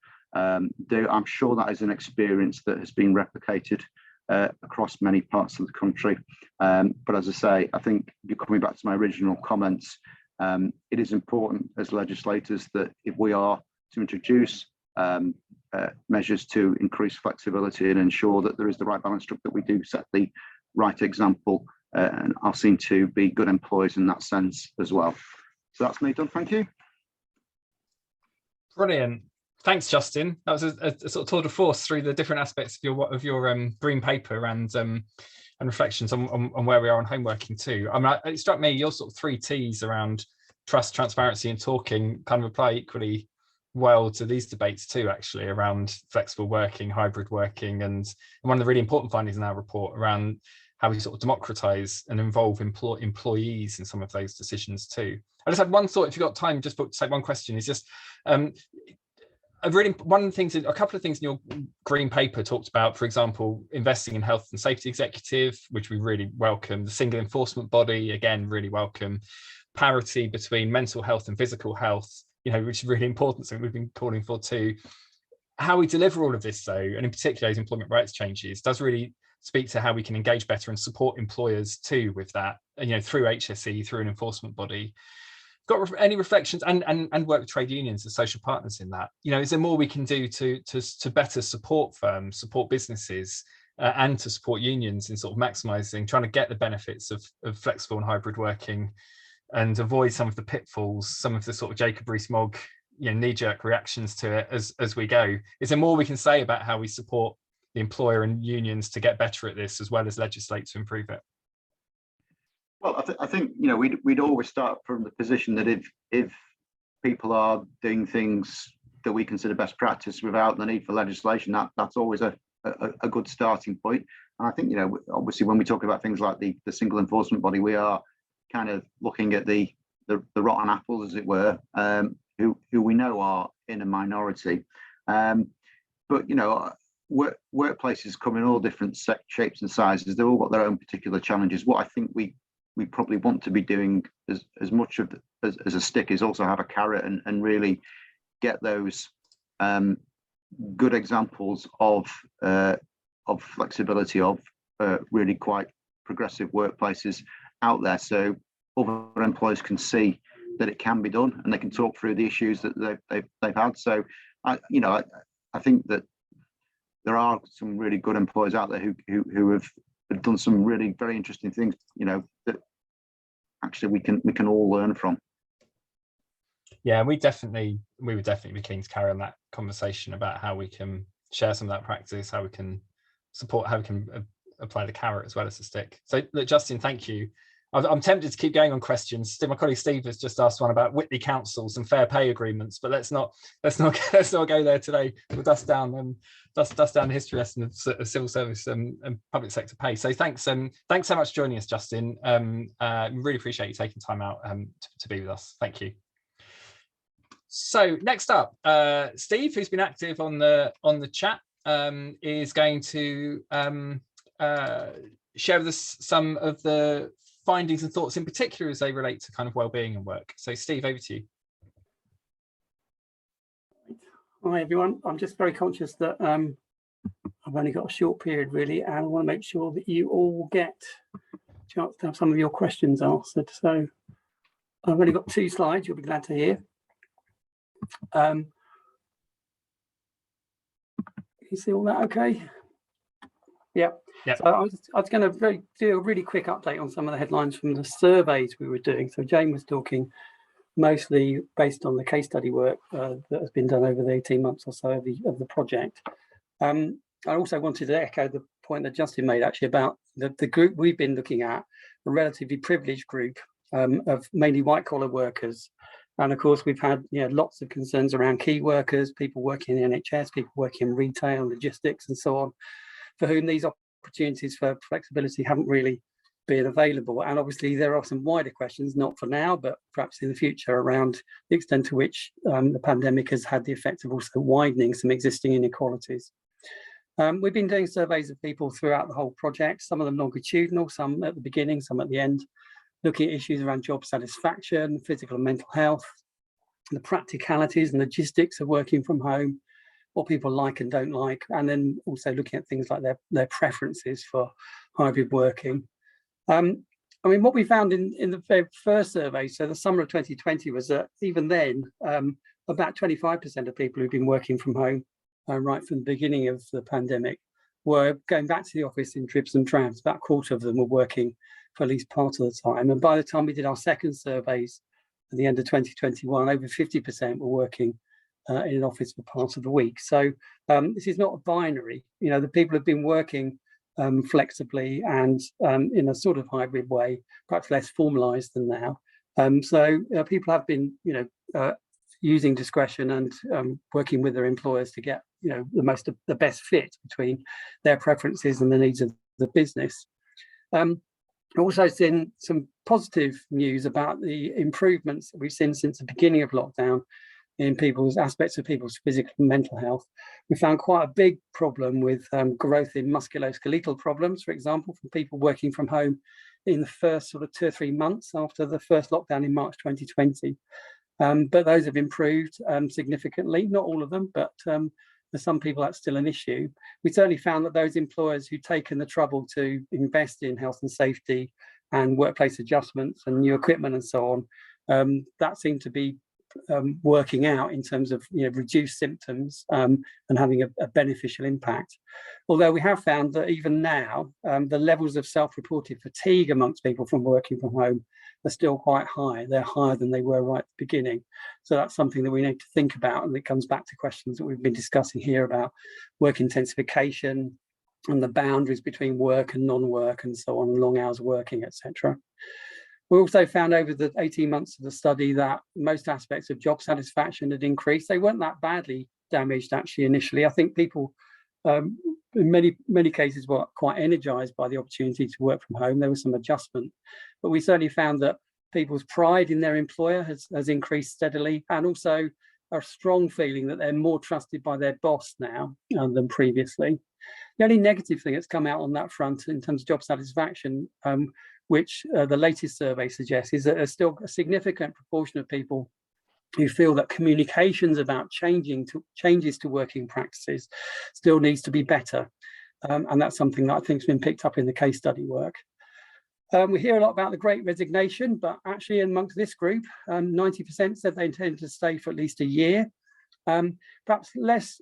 do. I'm sure that is an experience that has been replicated across many parts of the country. But as I say, I think coming back to my original comments, it is important as legislators that if we are to introduce measures to increase flexibility and ensure that there is the right balance struck, that we do set the right example and are seen to be good employees in that sense as well. So that's me done. Thank you. Brilliant. Thanks, Justin. That was a sort of tour de force through the different aspects of your green paper and reflections on where we are on home working too. I mean, it struck me your sort of 3 T's around trust, transparency, and talking kind of apply equally well to these debates too, actually, around flexible working, hybrid working, and one of the really important findings in our report around how we sort of democratize and involve employees in some of those decisions too. I just had one thought, if you've got time, just to say one question, is just a couple of things in your green paper talked about, for example, investing in health and safety executive, which we really welcome, the single enforcement body, again, really welcome, parity between mental health and physical health, which is really important, so we've been calling for too. How we deliver all of this though, and in particular those employment rights changes, does really speak to how we can engage better and support employers too with that, through HSE, through an enforcement body. Got any reflections and work with trade unions as social partners in that? Is there more we can do to better support firms, support businesses, and to support unions in sort of maximising, trying to get the benefits of flexible and hybrid working, and avoid some of the pitfalls, some of the sort of Jacob Rees-Mogg knee-jerk reactions to it as we go? Is there more we can say about how we support the employer and unions to get better at this, as well as legislate to improve it? Well, I think we'd always start from the position that if people are doing things that we consider best practice without the need for legislation, that's always a good starting point. And I think obviously when we talk about things like the single enforcement body, we are kind of looking at the rotten apples, as it were, who we know are in a minority. But workplaces come in all different shapes and sizes. They've all got their own particular challenges. What I think we probably want to be doing as much of as a stick is also have a carrot and really get those good examples of flexibility, of really quite progressive workplaces out there, so other employers can see that it can be done and they can talk through the issues that they've had. So I think that there are some really good employers out there who have done some really very interesting things, that actually we can all learn from. Yeah, we would definitely be keen to carry on that conversation about how we can share some of that practice, how we can support, how we can apply the carrot as well as the stick. So look, Justin, thank you. I'm tempted to keep going on questions. My colleague Steve has just asked one about Whitley councils and fair pay agreements, but let's not go there today. We'll dust down the history lesson of civil service and public sector pay. So thanks so much for joining us, Justin. Really appreciate you taking time out to be with us. Thank you. So next up, Steve, who's been active on the chat, is going to share with us some of the findings and thoughts, in particular as they relate to kind of well-being and work. So Steve, over to you. Hi everyone, I'm just very conscious that I've only got a short period really, and I want to make sure that you all get a chance to have some of your questions answered. So I've only got 2 slides, you'll be glad to hear. You see all that okay? Yeah. Yep. So I was going to do a really quick update on some of the headlines from the surveys we were doing. So Jane was talking mostly based on the case study work that has been done over the 18 months or so of the project. I also wanted to echo the point that Justin made actually about the group we've been looking at, a relatively privileged group of mainly white collar workers. And of course, we've had lots of concerns around key workers, people working in the NHS, people working in retail, logistics and so on, for whom these opportunities for flexibility haven't really been available. And obviously there are some wider questions, not for now, but perhaps in the future, around the extent to which the pandemic has had the effect of also widening some existing inequalities. We've been doing surveys of people throughout the whole project, some of them longitudinal, some at the beginning, some at the end, looking at issues around job satisfaction, physical and mental health, the practicalities and logistics of working from home, what people like and don't like, and then also looking at things like their preferences for hybrid working. I mean, what we found in the very first survey, so the summer of 2020, was that even then, about 25% of people who've been working from home right from the beginning of the pandemic were going back to the office in dribs and drabs. About a quarter of them were working for at least part of the time. And by the time we did our second surveys at the end of 2021, over 50% were working in an office for part of the week. So this is not a binary. You know, the people have been working flexibly and in a sort of hybrid way, perhaps less formalized than now. So people have been, you know, using discretion and working with their employers to get, you know, the best fit between their preferences and the needs of the business. We've also seen some positive news about the improvements that we've seen since the beginning of lockdown in aspects of people's physical and mental health. We found quite a big problem with growth in musculoskeletal problems, for example, from people working from home in the first sort of 2 or 3 months after the first lockdown in March 2020. But those have improved significantly, not all of them, but for some people that's still an issue. We certainly found that those employers who've taken the trouble to invest in health and safety and workplace adjustments and new equipment and so on, that seemed to be working out in terms of, you know, reduced symptoms and having a beneficial impact. Although we have found that even now, the levels of self-reported fatigue amongst people from working from home are still quite high. They're higher than they were right at the beginning. So that's something that we need to think about, and it comes back to questions that we've been discussing here about work intensification and the boundaries between work and non-work and so on, long hours working, etc. We also found over the 18 months of the study that most aspects of job satisfaction had increased. They weren't that badly damaged actually initially. I think people in many cases were quite energized by the opportunity to work from home. There was some adjustment, but we certainly found that people's pride in their employer has increased steadily, and also a strong feeling that they're more trusted by their boss now than previously. The only negative thing that's come out on that front in terms of job satisfaction, which the latest survey suggests, is that there's still a significant proportion of people who feel that communications about changes to working practices still needs to be better. And that's something that I think has been picked up in the case study work. We hear a lot about the Great Resignation, but actually amongst this group, 90% said they intended to stay for at least a year. Perhaps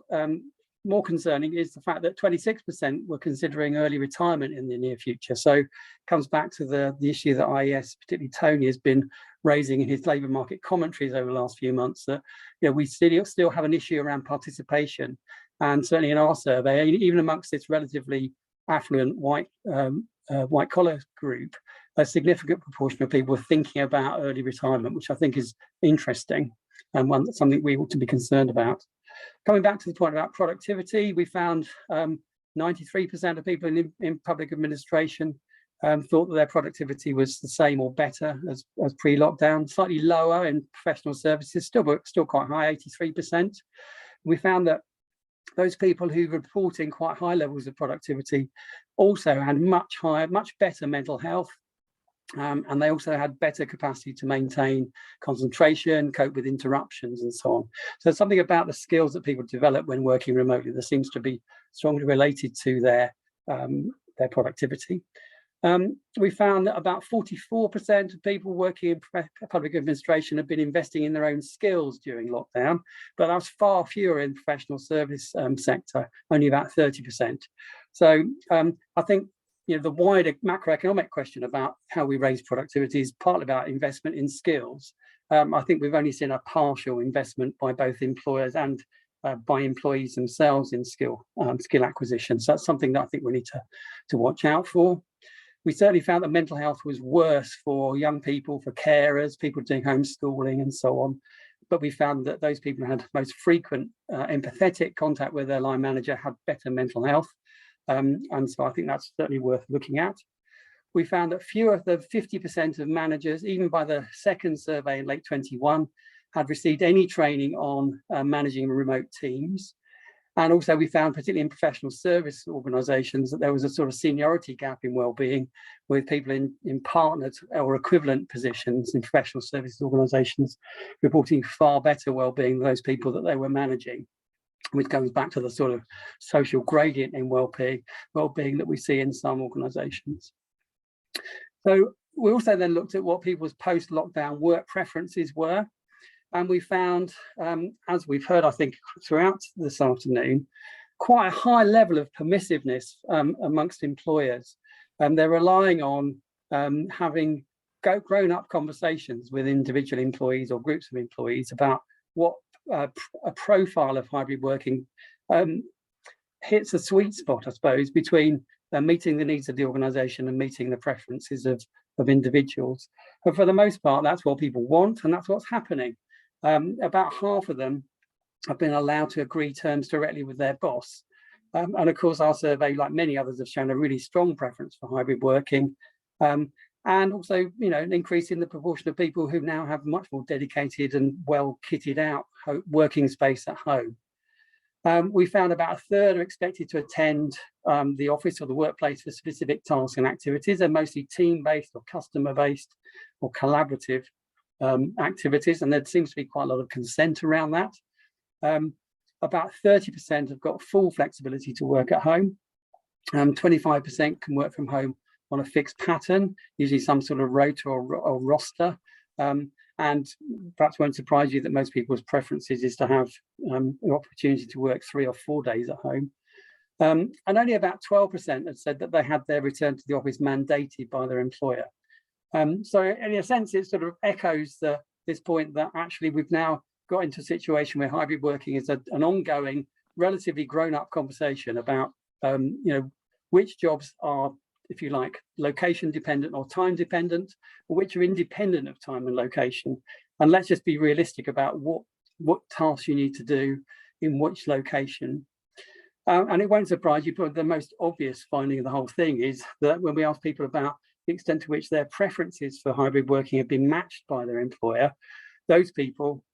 more concerning is the fact that 26% were considering early retirement in the near future. So it comes back to the issue that IES, particularly Tony, has been raising in his labour market commentaries over the last few months, that, you know, we still have an issue around participation. And certainly in our survey, even amongst this relatively affluent white collar group, a significant proportion of people were thinking about early retirement, which I think is interesting and something we ought to be concerned about. Coming back to the point about productivity, we found 93% of people in public administration thought that their productivity was the same or better as pre-lockdown, slightly lower in professional services, still quite high, 83%. We found that those people who were reporting quite high levels of productivity also had much better mental health, and they also had better capacity to maintain concentration, cope with interruptions and so on. So something about the skills that people develop when working remotely that seems to be strongly related to their productivity. We found that about 44% of people working in public administration have been investing in their own skills during lockdown, but that's far fewer in professional service sector, only about 30%. So I think, you know, the wider macroeconomic question about how we raise productivity is partly about investment in skills. I think we've only seen a partial investment by both employers and by employees themselves in skill acquisition. So that's something that I think we need to watch out for. We certainly found that mental health was worse for young people, for carers, people doing homeschooling and so on. But we found that those people who had most frequent empathetic contact with their line manager had better mental health. And so I think that's certainly worth looking at. We found that fewer than 50% of managers, even by the second survey in late 21, had received any training on managing remote teams. And also we found, particularly in professional service organisations, that there was a sort of seniority gap in wellbeing, with people in partnered or equivalent positions in professional services organisations reporting far better wellbeing than those people that they were managing, which goes back to the sort of social gradient in wellbeing that we see in some organisations. So we also then looked at what people's post-lockdown work preferences were. And we found, as we've heard, I think, throughout this afternoon, quite a high level of permissiveness amongst employers. They're relying on having grown-up conversations with individual employees or groups of employees about what a profile of hybrid working hits a sweet spot, I suppose, between meeting the needs of the organisation and meeting the preferences of individuals. But for the most part, that's what people want, and that's what's happening. About half of them have been allowed to agree terms directly with their boss. And of course, our survey, like many others, have shown a really strong preference for hybrid working. And also, you know, an increase in the proportion of people who now have much more dedicated and well kitted out working space at home. We found about a third are expected to attend the office or the workplace for specific tasks and activities. They're mostly team-based or customer-based or collaborative activities, and there seems to be quite a lot of consent around that. About 30% have got full flexibility to work at home. 25% can work from home on a fixed pattern, usually some sort of rota or roster. And perhaps won't surprise you that most people's preferences is to have the opportunity to work 3 or 4 days at home. And only about 12% have said that they had their return to the office mandated by their employer. So in a sense, it sort of echoes this point that actually we've now got into a situation where hybrid working is an ongoing, relatively grown-up conversation about you know, which jobs are, if you like, location dependent or time dependent, or which are independent of time and location. And let's just be realistic about what tasks you need to do in which location. And it won't surprise you, but the most obvious finding of the whole thing is that when we ask people about the extent to which their preferences for hybrid working have been matched by their employer, those people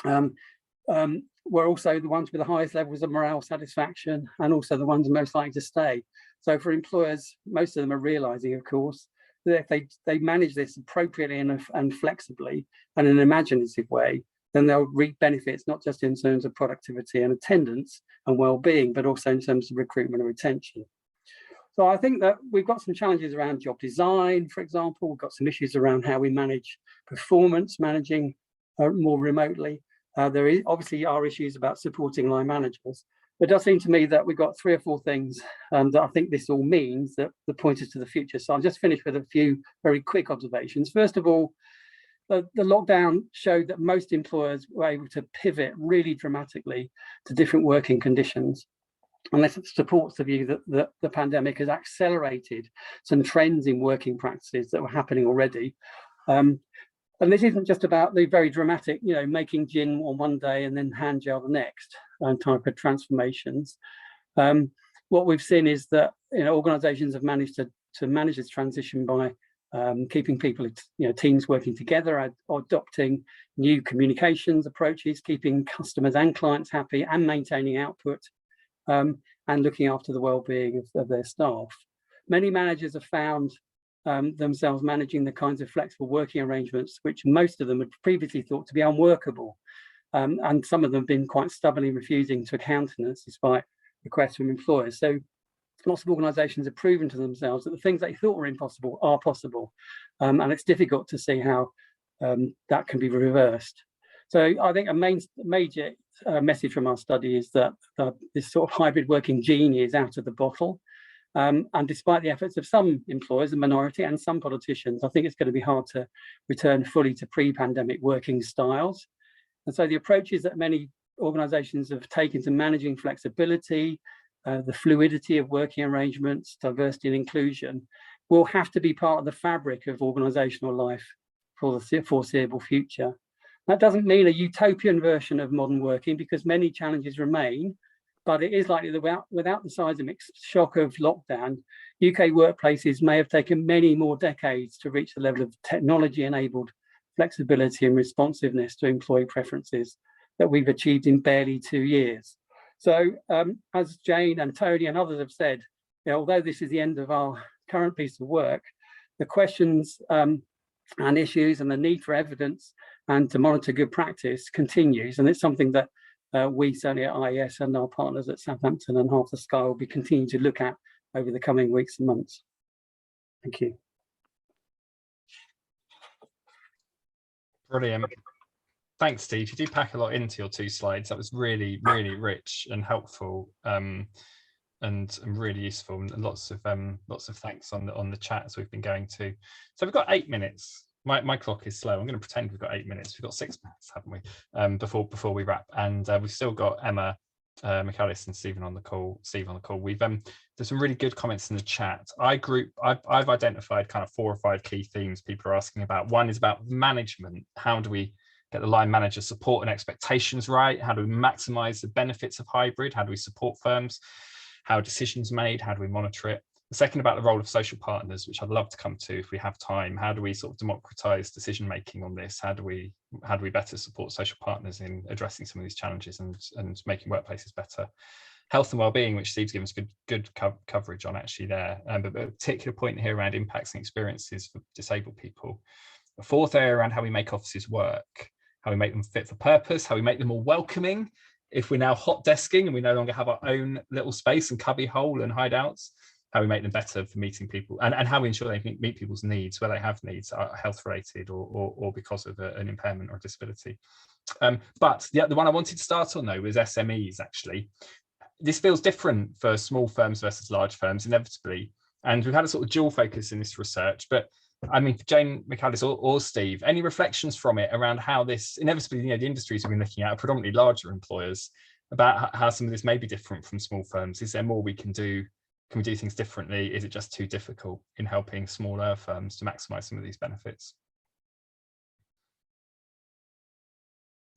were also the ones with the highest levels of morale satisfaction, and also the ones most likely to stay. So for employers, most of them are realizing, of course, that if they manage this appropriately and flexibly and in an imaginative way, then they'll reap benefits, not just in terms of productivity and attendance and well-being, but also in terms of recruitment and retention. So I think that we've got some challenges around job design, for example. We've got some issues around how we manage performance, managing more remotely. There obviously are issues about supporting line managers. But it does seem to me that we've got 3 or 4 things that I think this all means that point us to the future. So I'll just finish with a few very quick observations. First of all, the lockdown showed that most employers were able to pivot really dramatically to different working conditions. And this supports the view that the pandemic has accelerated some trends in working practices that were happening already. And this isn't just about the very dramatic, you know, making gin on one day and then hand gel the next type of transformations. What we've seen is that, you know, organisations have managed to manage this transition by keeping people, you know, teams working together, or adopting new communications approaches, keeping customers and clients happy, and maintaining output, and looking after the well-being of their staff. Many managers have found themselves managing the kinds of flexible working arrangements which most of them had previously thought to be unworkable, and some of them have been quite stubbornly refusing to countenance despite requests from employers. So lots of organisations have proven to themselves that the things they thought were impossible are possible, and it's difficult to see how that can be reversed. So I think a major message from our study is that this sort of hybrid working genie is out of the bottle. And despite the efforts of some employers, a minority, and some politicians, I think it's going to be hard to return fully to pre-pandemic working styles. And so the approaches that many organisations have taken to managing flexibility, the fluidity of working arrangements, diversity and inclusion, will have to be part of the fabric of organisational life for the foreseeable future. That doesn't mean a utopian version of modern working, because many challenges remain. But it is likely that without the seismic shock of lockdown, UK workplaces may have taken many more decades to reach the level of technology-enabled flexibility and responsiveness to employee preferences that we've achieved in barely 2 years. So as Jane and Tony and others have said, you know, although this is the end of our current piece of work, the questions and issues and the need for evidence and to monitor good practice continues. And it's something that we certainly at IES and our partners at Southampton and Half the Sky will be continuing to look at over the coming weeks and months. Thank you. Brilliant. Thanks, Steve. You do pack a lot into your 2 slides. That was really, really rich and helpful, and really useful. And lots of thanks on the chat as we've been going to. So we've got 8 minutes my clock is slow. I'm going to pretend we've got 8 minutes. We've got 6 minutes, haven't we? Before we wrap, and we've still got Emma McAllis and Steve on the call. We've there's some really good comments in the chat. I've identified kind of 4 or 5 key themes people are asking about. One is about management. How do we get the line manager support and expectations right? How do we maximize the benefits of hybrid? How do we support firms? How are decisions made? How do we monitor it? The second about the role of social partners, which I'd love to come to if we have time. How do we sort of democratize decision making on this? How do we better support social partners in addressing some of these challenges and making workplaces better? Health and well-being, which Steve's given us good coverage on actually there, but a particular point here around impacts and experiences for disabled people. A fourth area around how we make offices work, how we make them fit for purpose, how we make them more welcoming if we're now hot desking and we no longer have our own little space and cubby hole and hideouts, how we make them better for meeting people, and how we ensure they can meet people's needs where they have needs, health related or because of an impairment or disability. But the one I wanted to start on though was SMEs actually. This feels different for small firms versus large firms inevitably, and we've had a sort of dual focus in this research, but I mean, for Jane McAllis or Steve, any reflections from it around how this inevitably, the industries we've been looking at are predominantly larger employers, about how some of this may be different from small firms? Is there more we can do? Can we do things differently? Is it just too difficult in helping smaller firms to maximize some of these benefits?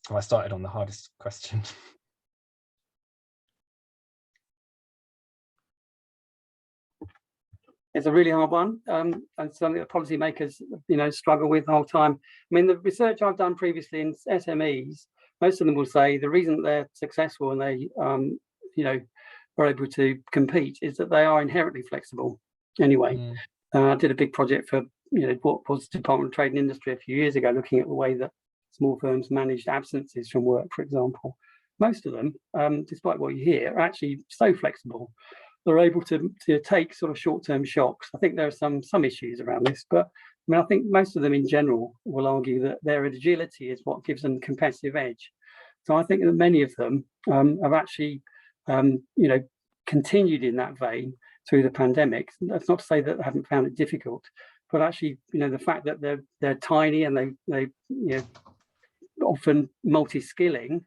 Well, I started on the hardest question. It's a really hard one, and something that policymakers, struggle with the whole time. I mean, the research I've done previously in SMEs, most of them will say the reason that they're successful and they, are able to compete is that they are inherently flexible. Anyway, I did a big project for, what was the Department of Trade and Industry a few years ago, looking at the way that small firms managed absences from work, for example. Most of them, despite what you hear, are actually so flexible. They're able to take sort of short-term shocks. I think there are some issues around this, but I mean, I think most of them in general will argue that their agility is what gives them competitive edge. So I think that many of them have actually, continued in that vein through the pandemic. That's not to say that they haven't found it difficult, but actually, the fact that they're tiny and they often multi-skilling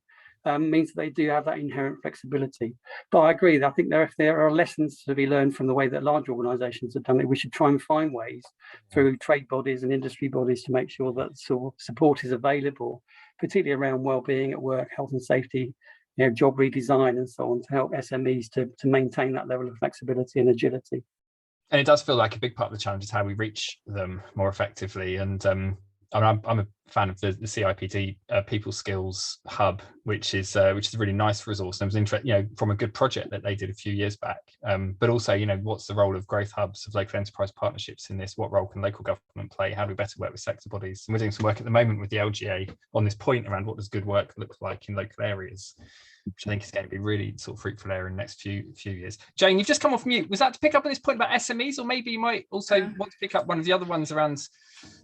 means that they do have that inherent flexibility. But I agree that I think there are lessons to be learned from the way that large organisations have done it. We should try and find ways through trade bodies and industry bodies to make sure that support is available, particularly around well-being at work, health and safety, job redesign and so on, to help SMEs to maintain that level of flexibility and agility. And it does feel like a big part of the challenge is how we reach them more effectively. And I'm a fan of the CIPD People Skills Hub, which is a really nice resource. And it was interesting, from a good project that they did a few years back. But also, what's the role of growth hubs, of local enterprise partnerships in this? What role can local government play? How do we better work with sector bodies? And we're doing some work at the moment with the LGA on this point around what does good work look like in local areas, which I think is going to be really sort of fruitful area in the next few years. Jane, you've just come off mute. Was that to pick up on this point about SMEs, or maybe you might also want to pick up one of the other ones around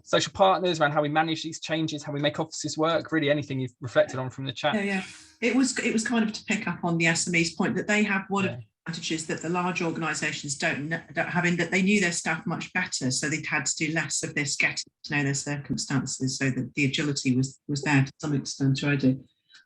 social partners, around how we manage these changes, how we make offices work? Really, anything you've reflected on from the chat? Yeah. It was kind of to pick up on the SMEs point that they have one of the advantages that the large organisations don't have, in that they knew their staff much better, so they'd had to do less of this getting to know their circumstances, so that the agility was there to some extent already.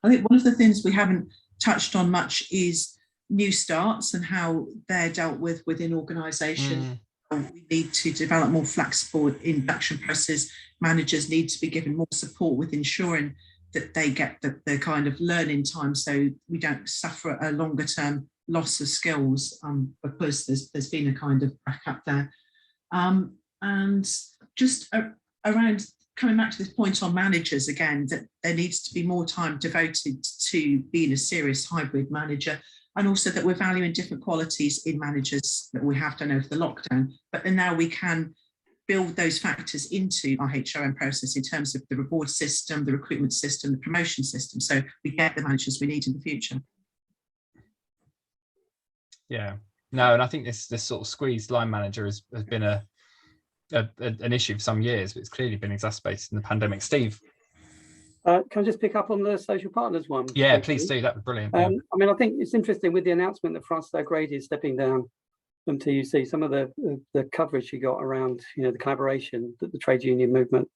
I think one of the things we haven't touched on much is new starts and how they're dealt with within organisations. We need to develop more flexible induction processes. Managers need to be given more support with ensuring that they get the kind of learning time, so we don't suffer a longer term loss of skills, because there's been a kind of backup there. And just around coming back to this point on managers again, that there needs to be more time devoted to being a serious hybrid manager, and also that we're valuing different qualities in managers that we have done over the lockdown. But then now we can build those factors into our HRM process in terms of the reward system, the recruitment system, the promotion system, so we get the managers we need in the future. Yeah, no, and I think this sort of squeezed line manager has been an issue for some years, but it's clearly been exacerbated in the pandemic. Steve? Can I just pick up on the social partners one? Yeah, please do. That'd be brilliant. I mean, I think it's interesting with the announcement that Francis O'Grady is stepping down from TUC. Some of the coverage he got around, the collaboration that the trade union movement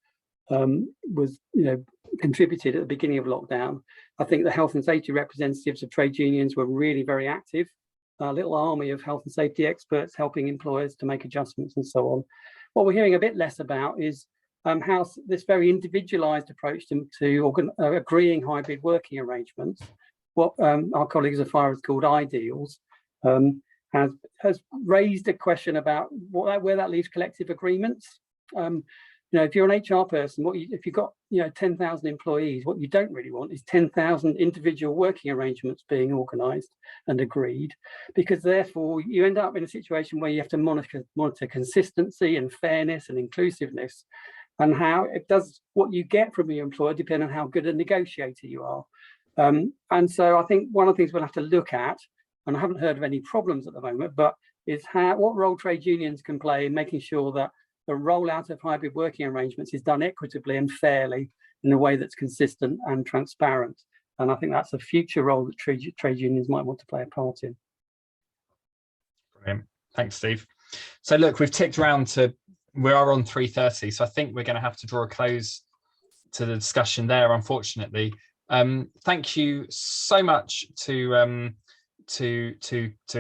was, contributed at the beginning of lockdown. I think the health and safety representatives of trade unions were really very active. A little army of health and safety experts helping employers to make adjustments and so on. What we're hearing a bit less about is how this very individualized approach to agreeing hybrid working arrangements, what our colleagues at FIRE has called ideals, has raised a question about where that leaves collective agreements. If you're an HR person, if you've got 10,000 employees, what you don't really want is 10,000 individual working arrangements being organised and agreed, because therefore you end up in a situation where you have to monitor consistency and fairness and inclusiveness, and how it does what you get from your employer depend on how good a negotiator you are. And so I think one of the things we'll have to look at, and I haven't heard of any problems at the moment, but is what role trade unions can play in making sure that the rollout of hybrid working arrangements is done equitably and fairly in a way that's consistent and transparent. And I think that's a future role that trade unions might want to play a part in. Brilliant. Thanks, Steve. So look, we've ticked around we are on 3:30, so I think we're going to have to draw a close to the discussion there, unfortunately. Thank you so much to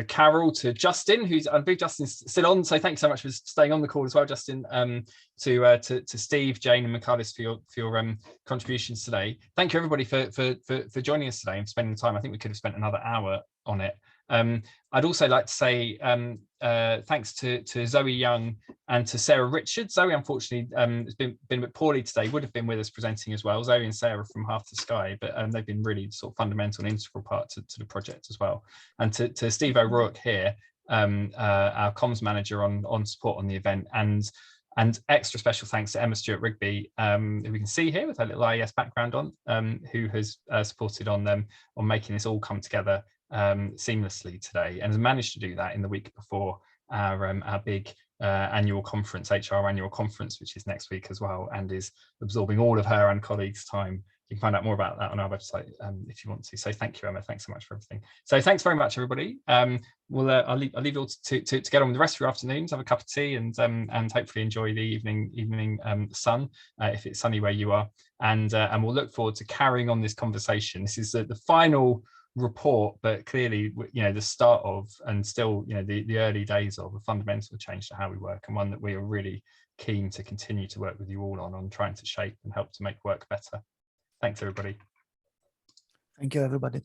Carol, to Justin, who's, I believe Justin's still on, so thanks so much for staying on the call as well, Justin, to Steve, Jane and Michaelis for your contributions today. Thank you everybody for joining us today and spending the time. I think we could have spent another hour on it. I'd also like to say thanks to Zoe Young and to Sarah Richard. Zoe, unfortunately, has been a bit poorly today, would have been with us presenting as well. Zoe and Sarah from Half the Sky, but they've been really sort of fundamental and integral part to the project as well. And to Steve O'Rourke here, our comms manager on support on the event, and extra special thanks to Emma Stewart Rigby, who we can see here with her little IES background on, who has supported on making this all come together seamlessly today, and has managed to do that in the week before our big annual conference, HR annual conference, which is next week as well, and is absorbing all of her and colleagues' time. You can find out more about that on our website if you want to. So thank you, Emma. Thanks so much for everything. So thanks very much, everybody. I'll leave you all to get on with the rest of your afternoons, have a cup of tea, and hopefully enjoy the evening sun if it's sunny where you are. And we'll look forward to carrying on this conversation. This is the final report, but clearly, the start of, and still, the early days of a fundamental change to how we work, and one that we are really keen to continue to work with you all on trying to shape and help to make work better. Thanks, everybody. Thank you, everybody.